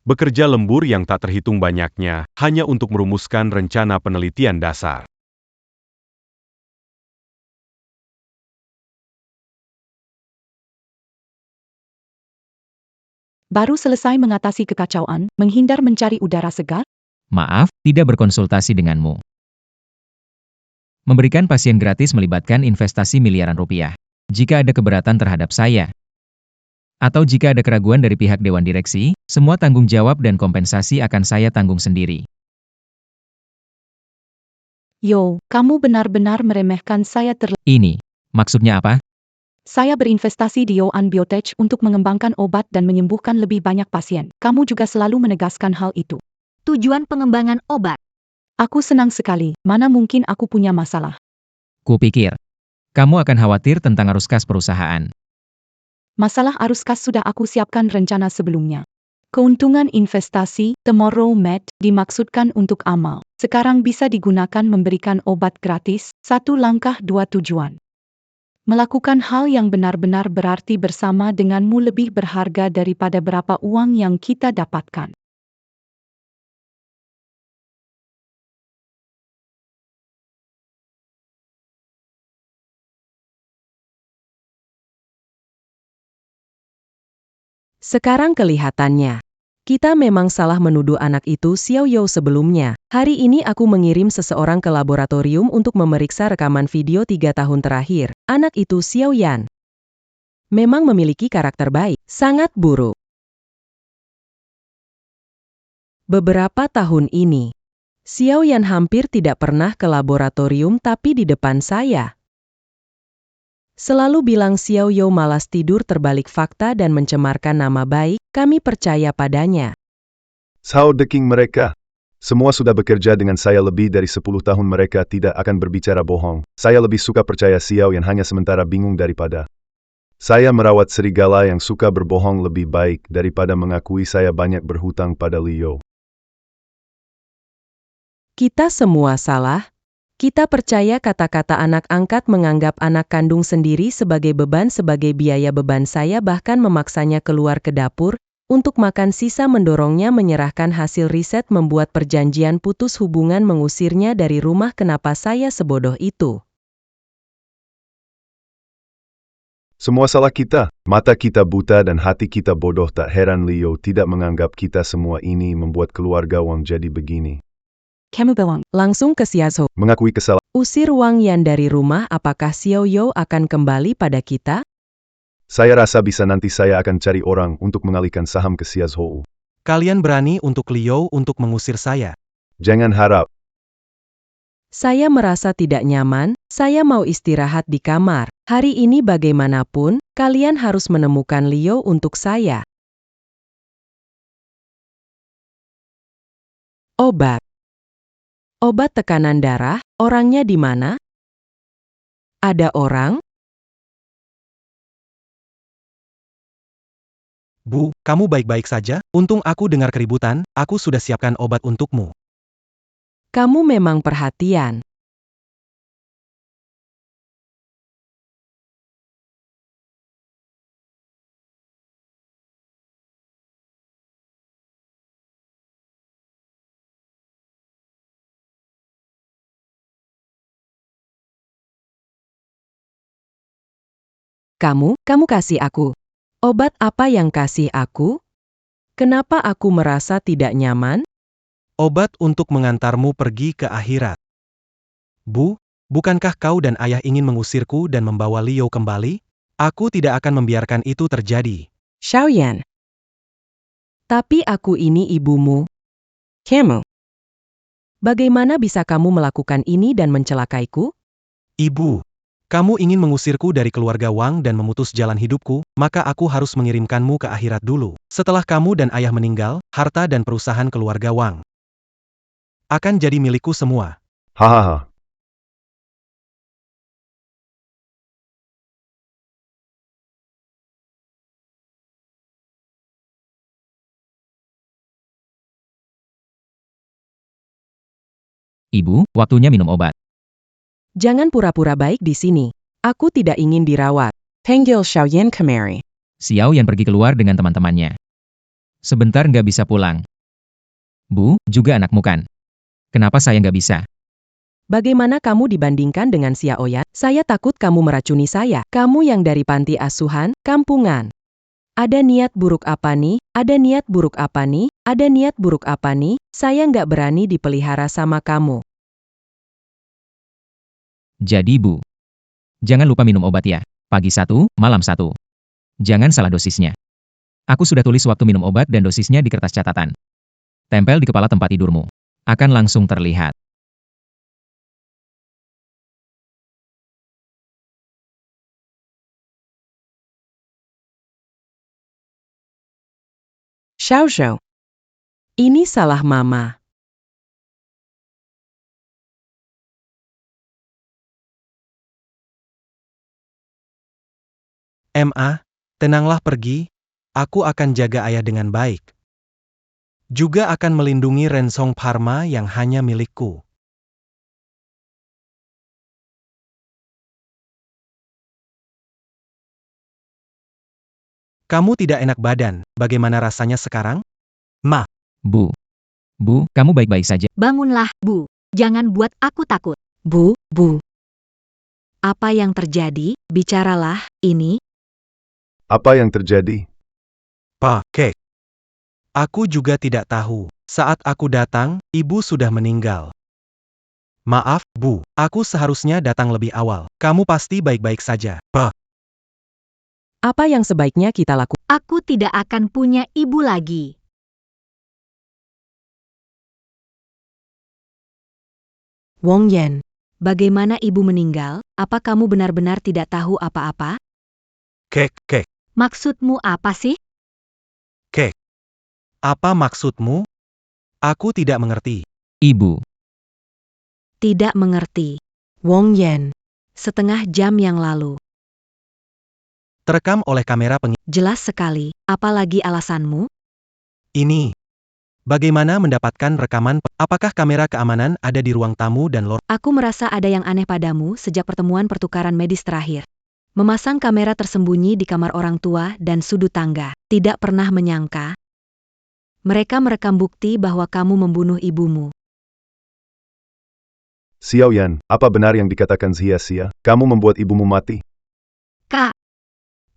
Bekerja lembur yang tak terhitung banyaknya, hanya untuk merumuskan rencana penelitian dasar. Baru selesai mengatasi kekacauan, menghindar mencari udara segar? Maaf, tidak berkonsultasi denganmu. Memberikan pasien gratis melibatkan investasi miliaran rupiah. Jika ada keberatan terhadap saya, atau jika ada keraguan dari pihak Dewan Direksi, semua tanggung jawab dan kompensasi akan saya tanggung sendiri. Yo, kamu benar-benar meremehkan saya Ini, maksudnya apa? Saya berinvestasi di Yoan Biotech untuk mengembangkan obat dan menyembuhkan lebih banyak pasien. Kamu juga selalu menegaskan hal itu. Tujuan pengembangan obat. Aku senang sekali, mana mungkin aku punya masalah. Kupikir, kamu akan khawatir tentang arus kas perusahaan. Masalah arus kas sudah aku siapkan rencana sebelumnya. Keuntungan investasi, Tomorrow Med, dimaksudkan untuk amal. Sekarang bisa digunakan memberikan obat gratis, 1 langkah 2 tujuan. Melakukan hal yang benar-benar berarti bersama denganmu lebih berharga daripada berapa uang yang kita dapatkan. Sekarang kelihatannya, kita memang salah menuduh anak itu Xiao You sebelumnya. Hari ini aku mengirim seseorang ke laboratorium untuk memeriksa rekaman video 3 tahun terakhir. Anak itu Xiao Yan memang memiliki karakter baik, sangat buruk. Beberapa tahun ini, Xiao Yan hampir tidak pernah ke laboratorium tapi di depan saya. Selalu bilang Xiao You malas tidur terbalik fakta dan mencemarkan nama baik, kami percaya padanya. Sao deking mereka. Semua sudah bekerja dengan saya lebih dari 10 tahun, mereka tidak akan berbicara bohong. Saya lebih suka percaya Xiao yang hanya sementara bingung daripada saya merawat serigala yang suka berbohong lebih baik daripada mengakui saya banyak berhutang pada Liu. Kita semua salah. Kita percaya kata-kata anak angkat menganggap anak kandung sendiri sebagai beban, sebagai biaya beban. Saya bahkan memaksanya keluar ke dapur untuk makan, sisa mendorongnya menyerahkan hasil riset, membuat perjanjian putus hubungan, mengusirnya dari rumah. Kenapa saya sebodoh itu? Semua salah kita. Mata kita buta dan hati kita bodoh. Tak heran Liu tidak menganggap kita semua ini membuat keluarga Wang jadi begini. Kamu bilang, Langsung ke Xiao. Mengakui kesalahan. Usir Wang Yan dari rumah. Apakah Xiao You akan kembali pada kita? Saya rasa bisa, nanti saya akan cari orang untuk mengalihkan saham ke Xiao. Kalian berani untuk Liu untuk mengusir saya. Jangan harap. Saya merasa tidak nyaman, saya mau istirahat di kamar. Hari ini bagaimanapun, kalian harus menemukan Liu untuk saya. Obat. Obat tekanan darah, orangnya di mana? Ada orang? Bu, kamu baik-baik saja? Untung aku dengar keributan, aku sudah siapkan obat untukmu. Kamu memang perhatian. Kamu kasih aku. Obat apa yang kasih aku? Kenapa aku merasa tidak nyaman? Obat untuk mengantarmu pergi ke akhirat. Bu, bukankah kau dan ayah ingin mengusirku dan membawa Liu kembali? Aku tidak akan membiarkan itu terjadi. Xiao Yan. Tapi aku ini ibumu. Kamu. Bagaimana bisa kamu melakukan ini dan mencelakaiku? Ibu, kamu ingin mengusirku dari keluarga Wang dan memutus jalan hidupku, maka aku harus mengirimkanmu ke akhirat dulu. Setelah kamu dan ayah meninggal, harta dan perusahaan keluarga Wang akan jadi milikku semua. Hahaha. Ibu, waktunya minum obat. Jangan pura-pura baik di sini. Aku tidak ingin dirawat. Panggil Xiao Yan kemari. Xiao Yan pergi keluar dengan teman-temannya. Sebentar nggak bisa pulang. Bu, juga anakmu kan? Kenapa saya nggak bisa? Bagaimana kamu dibandingkan dengan Xiao Yan? Saya takut kamu meracuni saya. Kamu yang dari panti asuhan, kampungan. Ada niat buruk apa nih? Ada niat buruk apa nih? Ada niat buruk apa nih? Saya nggak berani dipelihara sama kamu. Jadi Bu, jangan lupa minum obat ya. Pagi 1, malam 1. Jangan salah dosisnya. Aku sudah tulis waktu minum obat dan dosisnya di kertas catatan. Tempel di kepala tempat tidurmu. Akan langsung terlihat. Xiao Xiao. Ini salah Mama. Tenanglah pergi. Aku akan jaga ayah dengan baik. Juga akan melindungi Rensong Parma yang hanya milikku. Kamu tidak enak badan, bagaimana rasanya sekarang? Bu, kamu baik-baik saja. Bangunlah, Bu. Jangan buat aku takut. Bu, Apa yang terjadi? Bicaralah, ini. Apa yang terjadi? Kek. Aku juga tidak tahu. Saat aku datang, ibu sudah meninggal. Maaf, Bu. Aku seharusnya datang lebih awal. Kamu pasti baik-baik saja. apa yang sebaiknya kita lakukan? Aku tidak akan punya ibu lagi. Wong Yan. Bagaimana ibu meninggal? Apa kamu benar-benar tidak tahu apa-apa? Kek. Maksudmu apa sih? Apa maksudmu? Aku tidak mengerti. Ibu, Tidak mengerti. Wong Yan. Setengah jam yang lalu. Terekam oleh kamera Jelas sekali. Apalagi alasanmu? ini. Bagaimana mendapatkan rekaman? Apakah kamera keamanan ada di ruang tamu dan lor? Aku merasa ada yang aneh padamu sejak pertemuan pertukaran medis terakhir. Memasang kamera tersembunyi di kamar orang tua dan sudut tangga. Tidak pernah menyangka. Mereka merekam bukti bahwa kamu membunuh ibumu. Xiao Yan, apa benar yang dikatakan sia-sia? Kamu membuat ibumu mati? Kak,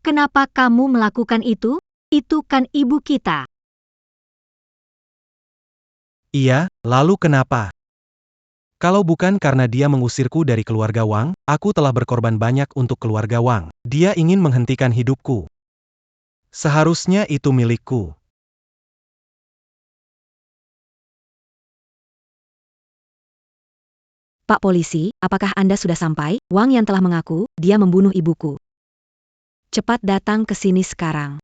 kenapa kamu melakukan itu? Itu kan ibu kita. Iya, lalu kenapa? Kalau bukan karena dia mengusirku dari keluarga Wang, aku telah berkorban banyak untuk keluarga Wang. Dia ingin menghentikan hidupku. Seharusnya itu milikku. Pak Polisi, apakah Anda sudah sampai? Wang yang telah mengaku, dia membunuh ibuku. Cepat datang ke sini sekarang.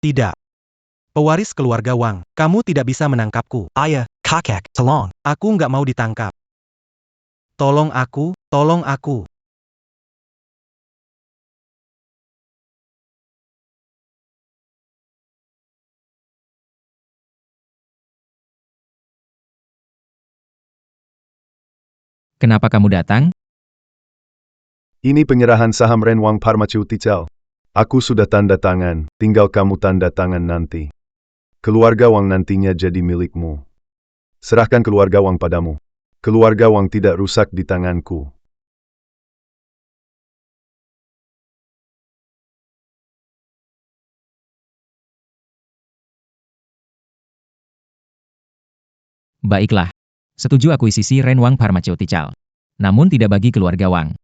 Tidak. Pewaris keluarga Wang, kamu tidak bisa menangkapku. Ayah, kakak, tolong. Aku nggak mau ditangkap. Tolong aku. kenapa kamu datang? Ini penyerahan saham Renwang Pharmaceutical. Aku sudah tanda tangan, tinggal kamu tanda tangan nanti. Keluarga Wang nantinya jadi milikmu. Serahkan keluarga Wang padamu. Keluarga Wang tidak rusak di tanganku. Baiklah. Setuju akuisisi Renwang Pharmaceutical. Namun tidak bagi keluarga Wang.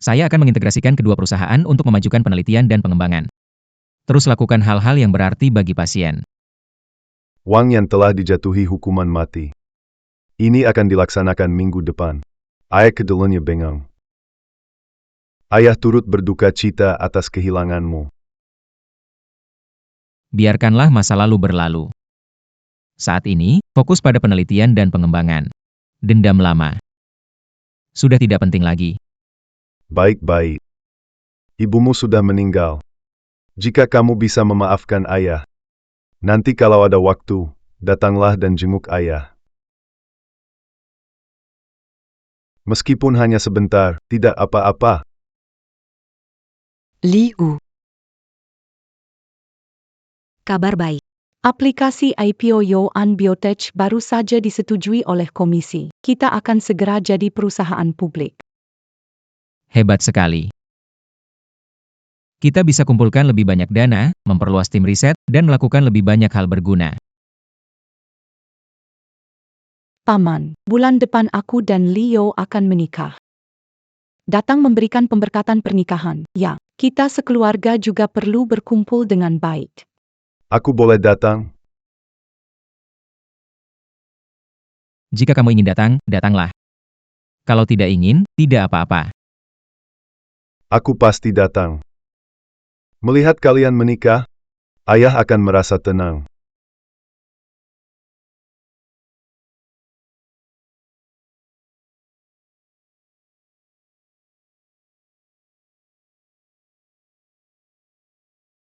Saya akan mengintegrasikan kedua perusahaan untuk memajukan penelitian dan pengembangan. Terus lakukan hal-hal yang berarti bagi pasien. Wang Yan telah dijatuhi hukuman mati. Ini akan dilaksanakan minggu depan. Ayah keduanya bingung. Ayah turut berduka cita atas kehilanganmu. Biarkanlah masa lalu berlalu. Saat ini, fokus pada penelitian dan pengembangan. Dendam lama sudah tidak penting lagi. Baik-baik. Ibumu sudah meninggal. Jika kamu bisa memaafkan ayah, nanti kalau ada waktu, datanglah dan jenguk ayah. Meskipun hanya sebentar, tidak apa-apa. Liu. Kabar baik. Aplikasi IPO Yoan Biotech baru saja disetujui oleh komisi. Kita akan segera jadi perusahaan publik. Hebat sekali. Kita bisa kumpulkan lebih banyak dana, memperluas tim riset, dan melakukan lebih banyak hal berguna. Paman, bulan depan aku dan Leo akan menikah. Datang memberikan pemberkatan pernikahan. Ya, kita sekeluarga juga perlu berkumpul dengan baik. Aku boleh datang? Jika kamu ingin datang, datanglah. Kalau tidak ingin, tidak apa-apa. Aku pasti datang. Melihat kalian menikah, ayah akan merasa tenang.